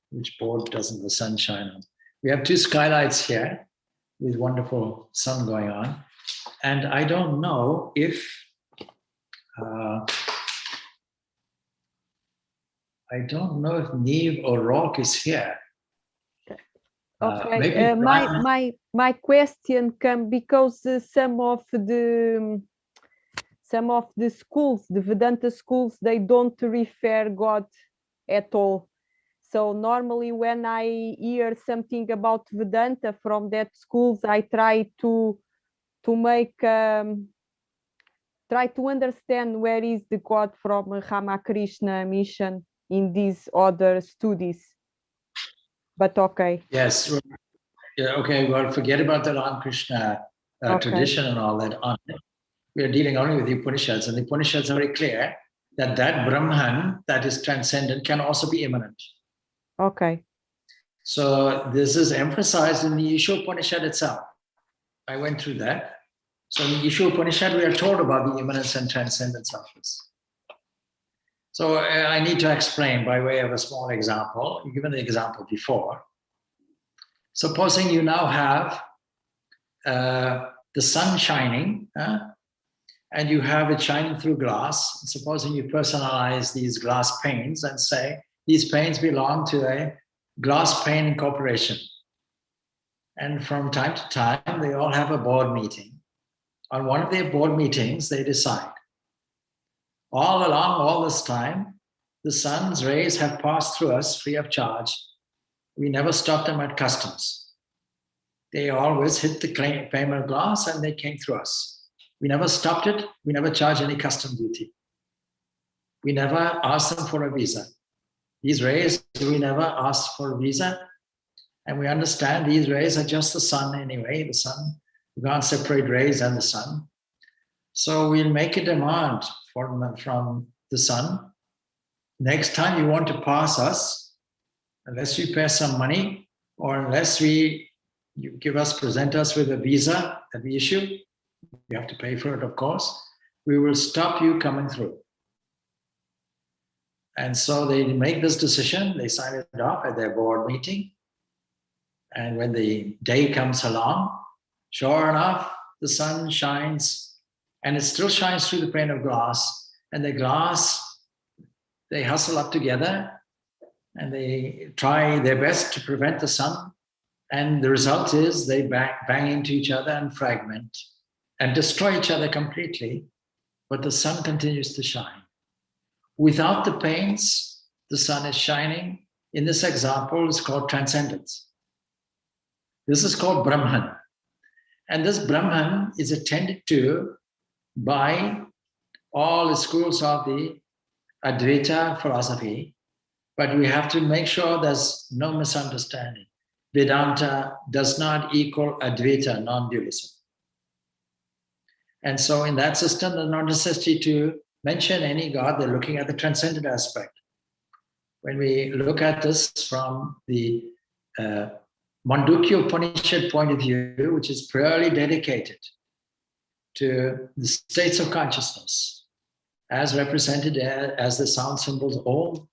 Which board doesn't the sun shine on? We have two skylights here with wonderful sun going on. And I don't know if Neve or Rock is here. Okay, my question come because some of the schools, the Vedanta schools, they don't refer God at all. So normally when I hear something about Vedanta from that schools, I try to make try to understand where is the God from Ramakrishna mission in these other studies. But okay. Yes. Yeah, okay, well, forget about the Ramakrishna tradition and all that. We are dealing only with the Upanishads, and the Upanishads are very clear that Brahman that is transcendent can also be immanent. Okay. So this is emphasized in the Isha Upanishad itself. I went through that. So in the Isha Upanishad, we are told about the immanence and transcendence of this. So I need to explain by way of a small example. You've given the example before. Supposing you now have the sun shining, and you have it shining through glass. Supposing you personalize these glass panes and say, these panes belong to a glass pane corporation. And from time to time, they all have a board meeting. On one of their board meetings, they decide, all along all this time, the sun's rays have passed through us free of charge. We never stopped them at customs. They always hit the pane of glass and they came through us. We never stopped it. We never charged any custom duty. We never asked them for a visa. These rays, we never asked for a visa. And we understand these rays are just the sun anyway, the sun. We can't separate rays and the sun. So we'll make a demand from the sun. Next time you want to pass us, unless you pay some money or unless you present us with a visa that we issue, you have to pay for it, of course. we will stop you coming through. And so they make this decision, they sign it off at their board meeting. And when the day comes along, sure enough, the sun shines, and it still shines through the pane of glass. And the glass, they hustle up together and they try their best to prevent the sun. And the result is they bang into each other and fragment and destroy each other completely. But the sun continues to shine. Without the pains, the sun is shining. In this example, it's called transcendence. This is called Brahman. And this Brahman is attended to by all the schools of the Advaita philosophy, but we have to make sure there's no misunderstanding. Vedanta does not equal Advaita, non-dualism. And so in that system, there's no necessity to mention any God. They're looking at the transcendent aspect. When we look at this from the Mandukya Upanishad point of view, which is purely dedicated to the states of consciousness, as represented as the sound symbols Om,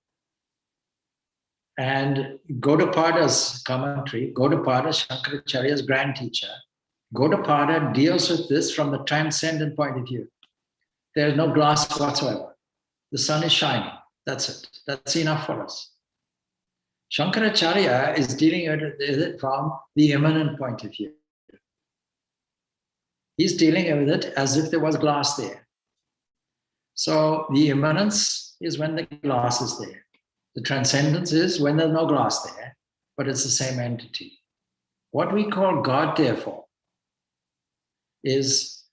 and Gaudapada's commentary, Gaudapada, Shankaracharya's grand teacher, Gaudapada deals with this from the transcendent point of view. There's no glass whatsoever. The sun is shining. That's it. That's enough for us. Shankaracharya is dealing with it from the immanent point of view. He's dealing with it as if there was glass there. So the immanence is when the glass is there. The transcendence is when there's no glass there, but it's the same entity. What we call God, therefore, is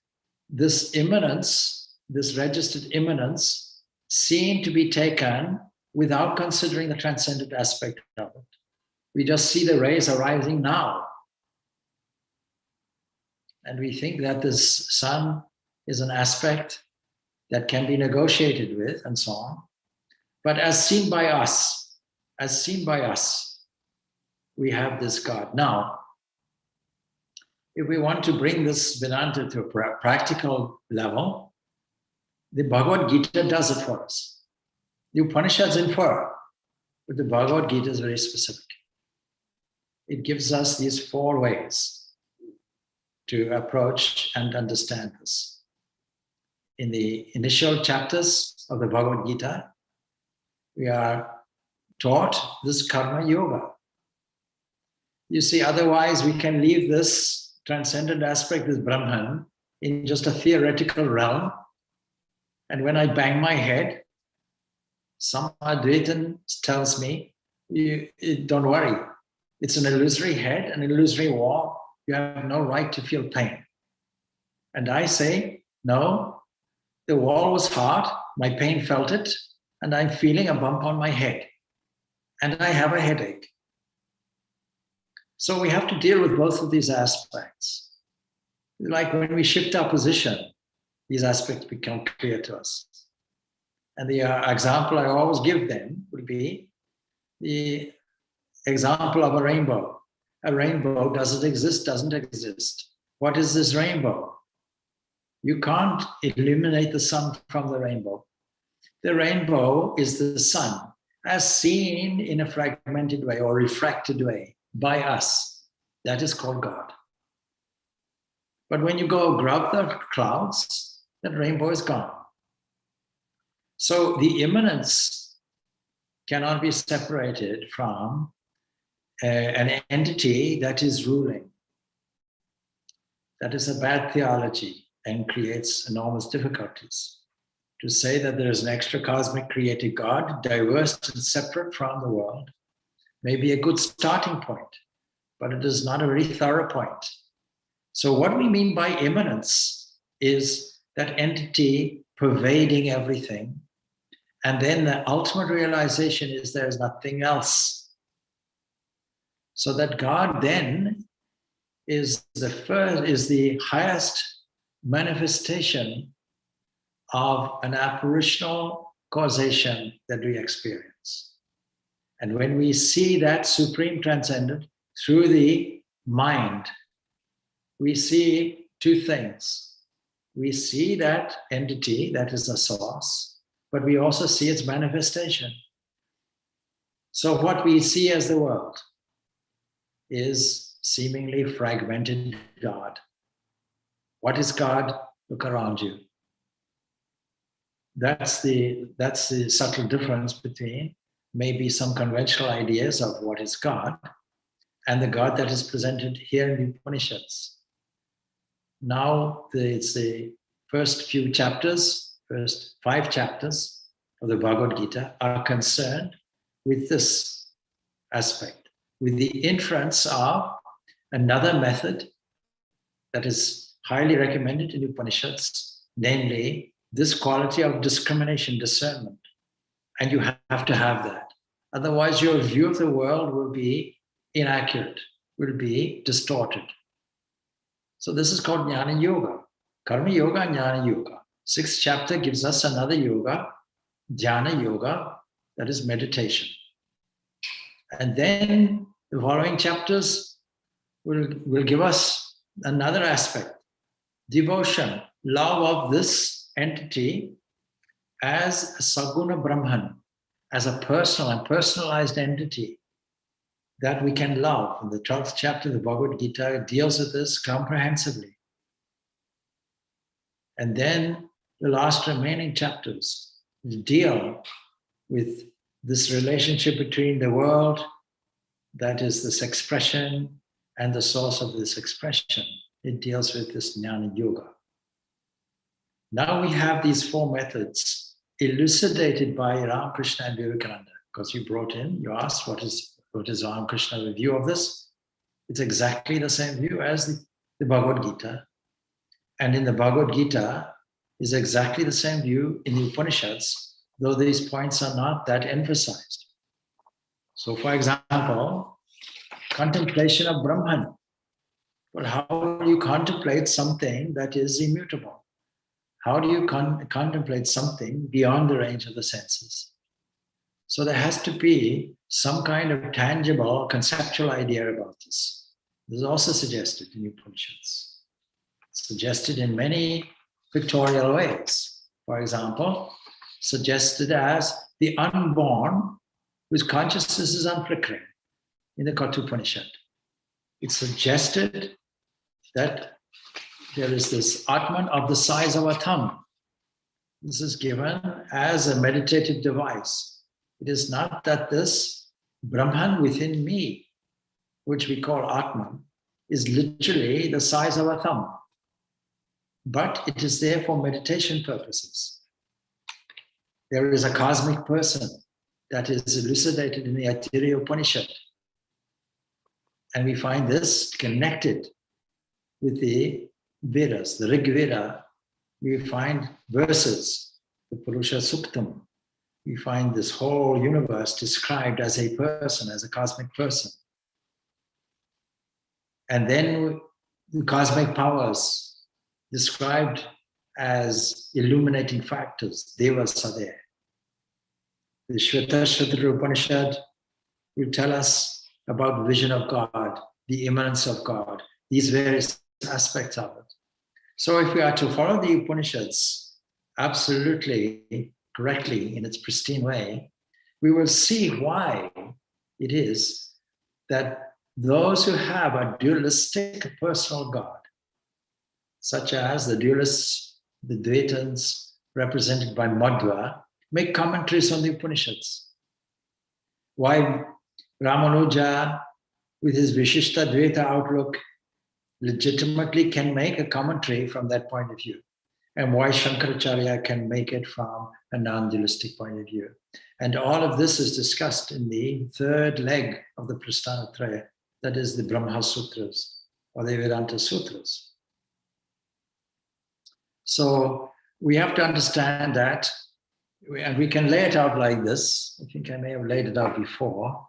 this immanence, this registered immanence, seen to be taken without considering the transcendent aspect of it. We just see the rays arising now. And we think that this sun is an aspect that can be negotiated with and so on. But as seen by us, we have this God. Now, if we want to bring this Vedanta to a practical level, the Bhagavad Gita does it for us. The Upanishads infer, but the Bhagavad Gita is very specific. It gives us these 4 ways to approach and understand this. In the initial chapters of the Bhagavad Gita, we are taught this karma yoga. You see, otherwise we can leave this transcendent aspect, this Brahman, in just a theoretical realm. And when I bang my head, some Advaitin tells me, don't worry, it's an illusory head, an illusory wall. You have no right to feel pain. And I say, no, the wall was hard, my pain felt it, and I'm feeling a bump on my head. And I have a headache. So we have to deal with both of these aspects. Like when we shift our position, these aspects become clear to us. And the example I always give them would be the example of a rainbow. A rainbow, does it exist, doesn't exist? What is this rainbow? You can't eliminate the sun from the rainbow. The rainbow is the sun, as seen in a fragmented way or refracted way by us. That is called God. But when you go grab the clouds, that rainbow is gone. So the immanence cannot be separated from an entity that is ruling. That is a bad theology and creates enormous difficulties. To say that there is an extra cosmic created God, diverse and separate from the world, may be a good starting point, but it is not a very thorough point. So what we mean by immanence is that entity pervading everything. And then the ultimate realization is there is nothing else. So that God then is the highest manifestation of an apparitional causation that we experience. And when we see that supreme transcendent through the mind, we see 2 things. we see that entity that is the source, but we also see its manifestation. So what we see as the world is seemingly fragmented God. What is God? Look around you. That's the subtle difference between maybe some conventional ideas of what is God and the God that is presented here in the Upanishads. Now, it's the first few chapters, first 5 chapters of the Bhagavad Gita are concerned with this aspect, with the inference of another method that is highly recommended in Upanishads, namely this quality of discrimination, discernment. And you have to have that. Otherwise, your view of the world will be inaccurate, will be distorted. So this is called Jnana Yoga. Karma Yoga, Jnana Yoga. 6th chapter gives us another yoga, Dhyana Yoga, that is meditation. And then the following chapters will give us another aspect, devotion, love of this entity as a Saguna Brahman, as a personal and personalized entity that we can love. And the 12th chapter of the Bhagavad Gita deals with this comprehensively. And then the last remaining chapters deal with this relationship between the world, that is this expression, and the source of this expression. It deals with this Jnana Yoga. Now we have these 4 methods elucidated by Ramakrishna and Vivekananda, because you asked what is Ramakrishna's view of this? It's exactly the same view as the Bhagavad Gita. And in the Bhagavad Gita is exactly the same view in the Upanishads, though these points are not that emphasized. So for example, contemplation of Brahman. Well, how do you contemplate something that is immutable? How do you contemplate something beyond the range of the senses? So there has to be some kind of tangible, conceptual idea about this. This is also suggested in Upanishads. Suggested in many pictorial ways. For example, suggested as the unborn whose consciousness is unflickering in the Kathopanishad. It's suggested that there is this Atman of the size of a thumb. This is given as a meditative device. It is not that this Brahman within me, which we call Atman, is literally the size of a thumb. But it is there for meditation purposes. There is a cosmic person that is elucidated in the Aitreya Upanishad. And we find this connected with the Vedas, the Rig Veda. We find verses, the Purusha Suktam. We find this whole universe described as a person, as a cosmic person. And then the cosmic powers described as illuminating factors, devas are there. The Shvetashvatara Upanishad will tell us about vision of God, the immanence of God, these various aspects of it. So if we are to follow the Upanishads absolutely correctly in its pristine way, we will see why it is that those who have a dualistic personal God, such as the dualists, the Dvaitans, represented by Madhva, make commentaries on the Upanishads. Why Ramanuja, with his Vishishta Dvaita outlook, legitimately can make a commentary from that point of view, and why Shankaracharya can make it from a non-dualistic point of view. And all of this is discussed in the 3rd leg of the Prasthanatraya, that is the Brahma Sutras or the Vedanta Sutras. So we have to understand that, and we can lay it out like this. I think I may have laid it out before.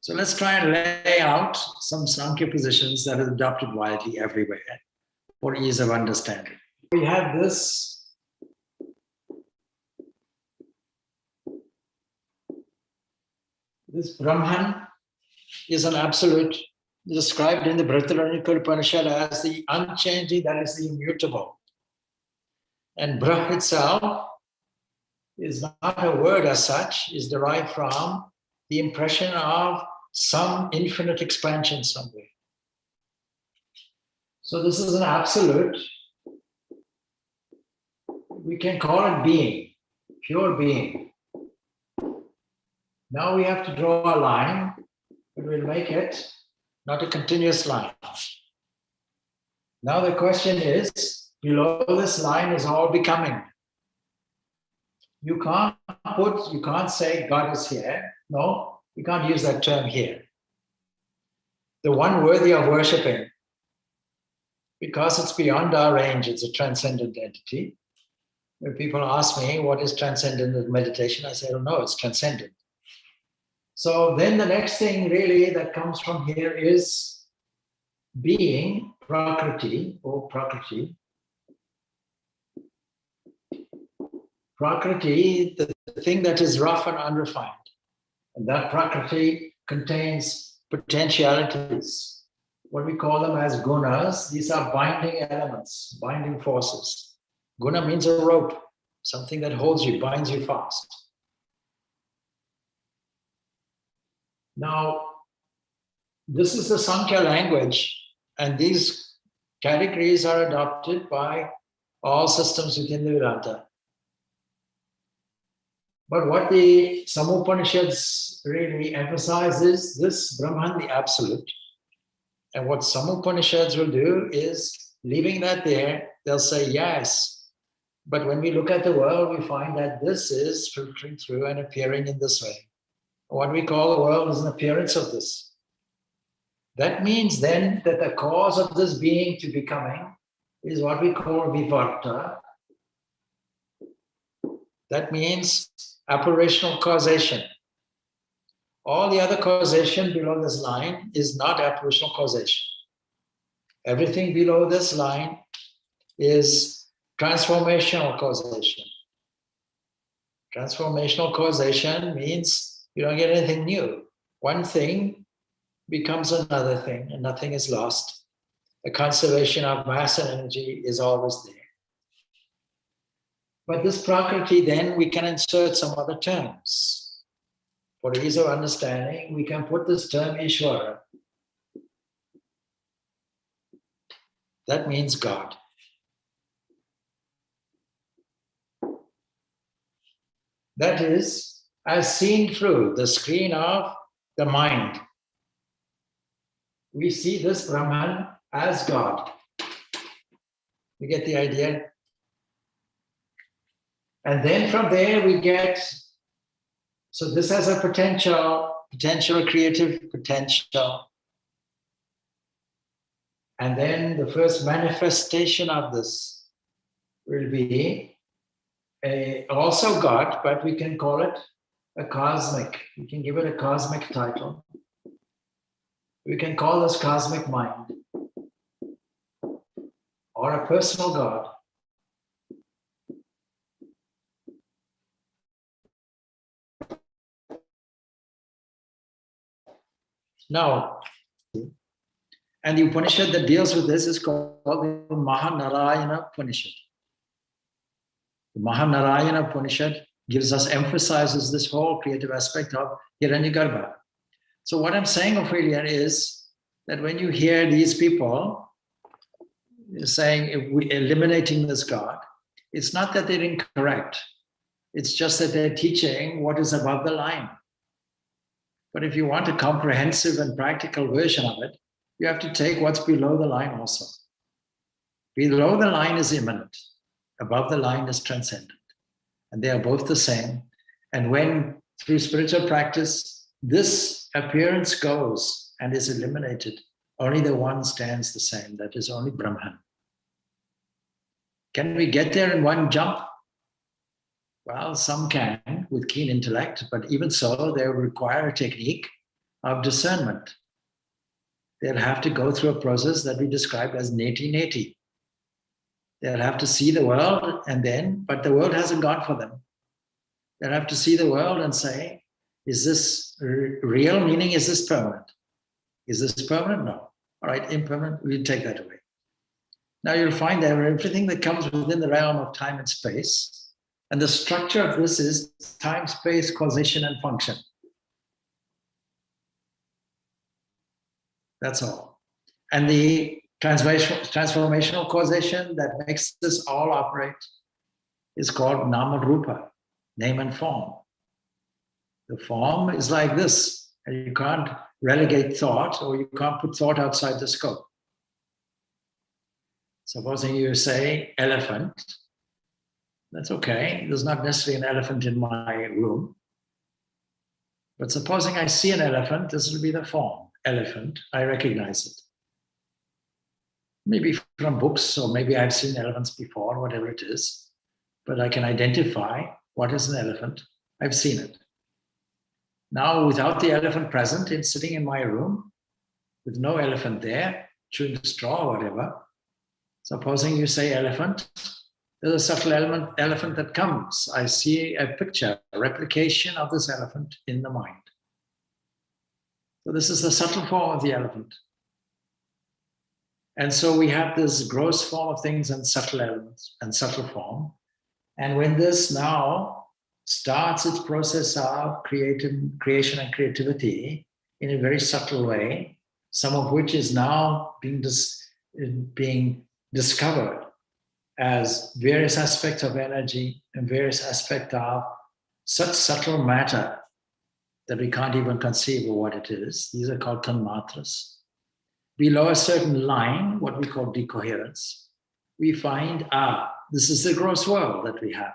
So let's try and lay out some Sankhya positions that are adopted widely everywhere for ease of understanding. We have this Brahman is an absolute, described in the Brihadaranyaka Upanishad as the unchanging, that is the immutable. And Brah itself is not a word as such, is derived from the impression of some infinite expansion somewhere. So this is an absolute. We can call it being, pure being. Now we have to draw a line, but we'll make it not a continuous line. Now the question is, below this line is all becoming. You can't say God is here. No, you can't use that term here. The one worthy of worshipping, because it's beyond our range, it's a transcendent entity. When people ask me, what is transcendent meditation? I say, I don't know, it's transcendent. So then the next thing really that comes from here is being, prakriti, or prakriti. Prakriti, the thing that is rough and unrefined. And that prakriti contains potentialities. What we call them as gunas, these are binding elements, binding forces. Guna means a rope, something that holds you, binds you fast. Now, this is the Sankhya language, and these categories are adopted by all systems within the Vedanta. But what the some Upanishads really emphasize is this Brahman, the absolute. And what some Upanishads will do is, leaving that there, they'll say yes. But when we look at the world, we find that this is filtering through and appearing in this way. What we call the world is an appearance of this. That means then that the cause of this being to becoming is what we call vivarta. That means apparitional causation. All the other causation below this line is not apparitional causation. Everything below this line is transformational causation. Transformational causation means you don't get anything new. One thing becomes another thing and nothing is lost. The conservation of mass and energy is always there. But this prakriti, then we can insert some other terms. For ease of understanding, we can put this term Ishvara. That means God. That is, as seen through the screen of the mind. We see this Brahman as God. You get the idea? And then from there we get, so this has a potential, creative potential. And then the first manifestation of this will be also God, but we can call it a cosmic. We can give it a cosmic title. We can call this cosmic mind or a personal God. Now, and the Upanishad that deals with this is called the Mahanarayana Upanishad. The Mahanarayana Upanishad emphasizes this whole creative aspect of Hiranyagarbha. So what I'm saying, Ophelia, is that when you hear these people saying eliminating this God, it's not that they're incorrect. It's just that they're teaching what is above the line. But if you want a comprehensive and practical version of it, you have to take what's below the line also. Below the line is immanent. Above the line is transcendent. And they are both the same. And when, through spiritual practice, this appearance goes and is eliminated, only the one stands the same. That is only Brahman. Can we get there in one jump? Well, some can with keen intellect, but even so, they require a technique of discernment. They'll have to go through a process that we describe as neti-neti. They'll have to see the world but the world hasn't gone for them. They'll have to see the world and say, is this real? Meaning, is this permanent? Is this permanent? No. All right, impermanent, we'll take that away. Now you'll find that everything that comes within the realm of time and space, and the structure of this is time, space, causation, and function. That's all. And the transformational causation that makes this all operate is called nama rupa, name and form. The form is like this, and you can't relegate thought, or you can't put thought outside the scope. Supposing you say elephant, that's okay. There's not necessarily an elephant in my room. But supposing I see an elephant, this will be the form, elephant. I recognize it. Maybe from books, or maybe I've seen elephants before, whatever it is. But I can identify what is an elephant. I've seen it. Now, without the elephant present, it's sitting in my room, with no elephant there, chewing the straw or whatever. Supposing you say elephant, there's a subtle elephant that comes. I see a picture, a replication of this elephant in the mind. So this is the subtle form of the elephant. And so we have this gross form of things and subtle elements and subtle form. And when this now starts its process of creation and creativity in a very subtle way, some of which is now being discovered as various aspects of energy and various aspects of such subtle matter that we can't even conceive of what it is. These are called tanmatras. Below a certain line, what we call decoherence, we find, this is the gross world that we have.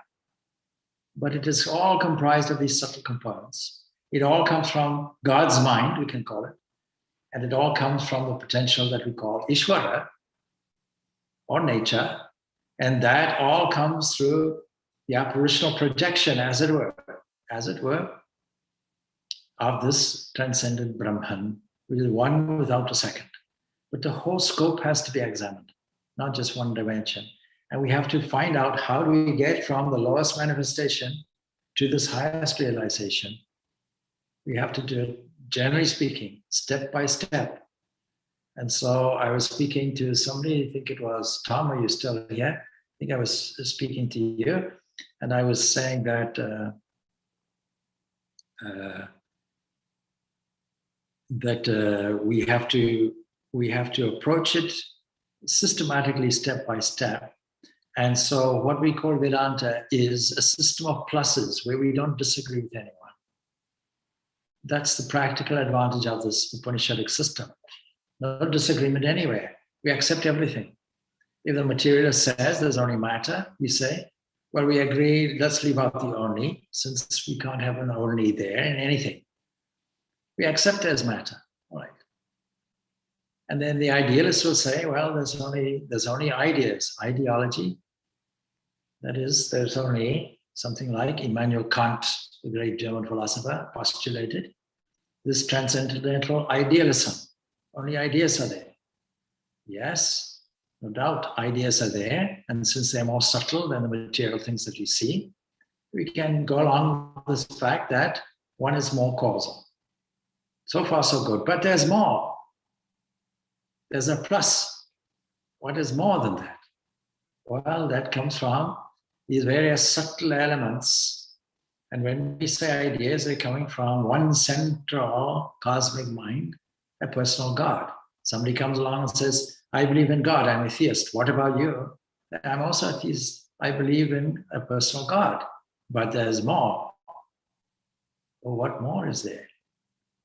But it is all comprised of these subtle components. It all comes from God's mind, we can call it. And it all comes from the potential that we call Ishvara, or nature. And that all comes through the apparitional projection, as it were, of this transcendent Brahman, which is one without a second. But the whole scope has to be examined, not just one dimension. And we have to find out, how do we get from the lowest manifestation to this highest realization? We have to do it, generally speaking, step by step. And so I was speaking to somebody, I think it was Tom, are you still here? I think I was speaking to you, and I was saying that we have to approach it systematically, step by step. And so what we call Vedanta is a system of pluses where we don't disagree with anyone. That's the practical advantage of this Upanishadic system. No disagreement anywhere. We accept everything. If the materialist says there's only matter, we say, well, we agree, let's leave out the only, since we can't have an only there in anything. We accept as matter, all right. And then the idealists will say, well, there's only ideas, ideology. That is, there's only something like Immanuel Kant, the great German philosopher, postulated, this transcendental idealism. Only ideas are there. Yes, no doubt, ideas are there. And since they're more subtle than the material things that you see, we can go along with this fact that one is more causal. So far, so good. But there's more. There's a plus. What is more than that? Well, that comes from these various subtle elements. And when we say ideas, they're coming from one central cosmic mind, a personal God. Somebody comes along and says, I believe in God, I'm a theist. What about you? I'm also a theist. I believe in a personal God. But there's more. Well, what more is there?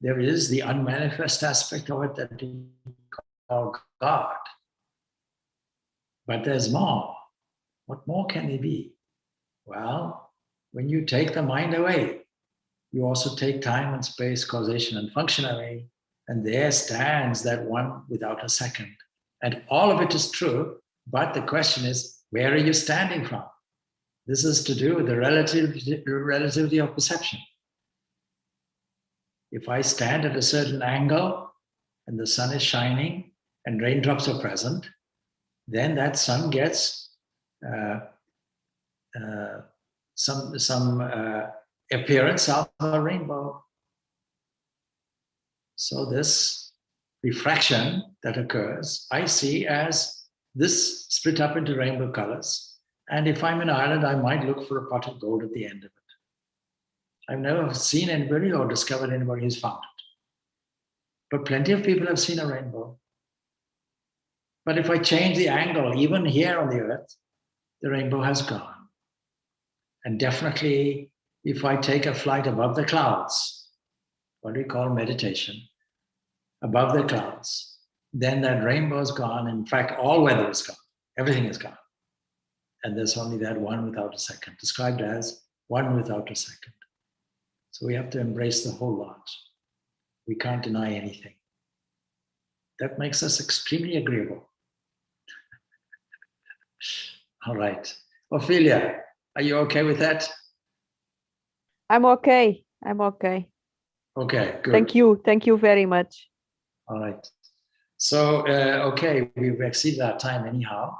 There is the unmanifest aspect of it that we call God. But there's more. What more can there be? Well, when you take the mind away, you also take time and space, causation and function away, and there stands that one without a second. And all of it is true, but the question is, where are you standing from? This is to do with the relativity of perception. If I stand at a certain angle and the sun is shining and raindrops are present, then that sun gets some appearance of a rainbow. So this refraction that occurs, I see as this split up into rainbow colors. And if I'm in Ireland, I might look for a pot of gold at the end of it. I've never seen anybody or discovered anybody who's found it. But plenty of people have seen a rainbow. But if I change the angle, even here on the earth, the rainbow has gone. And definitely, if I take a flight above the clouds, what we call meditation, above the clouds, then that rainbow is gone. In fact, all weather is gone. Everything is gone. And there's only that one without a second, described as one without a second. So we have to embrace the whole lot. We can't deny anything. That makes us extremely agreeable. All right. Ophelia, are you okay with that? I'm okay. I'm okay. Okay, good. Thank you. Thank you very much. All right. So, okay, we've exceeded our time anyhow.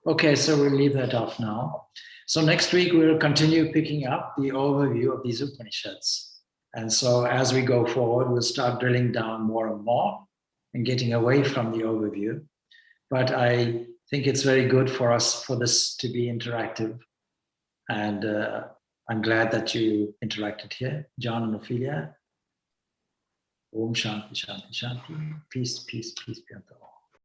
Okay, so we'll leave that off now. So next week, we'll continue picking up the overview of these Upanishads. And so as we go forward, we'll start drilling down more and more and getting away from the overview. But I think it's very good for us for this to be interactive. And I'm glad that you interacted here, John and Ophelia. Om Shanti, Shanti, Shanti. Peace, peace, peace be unto all.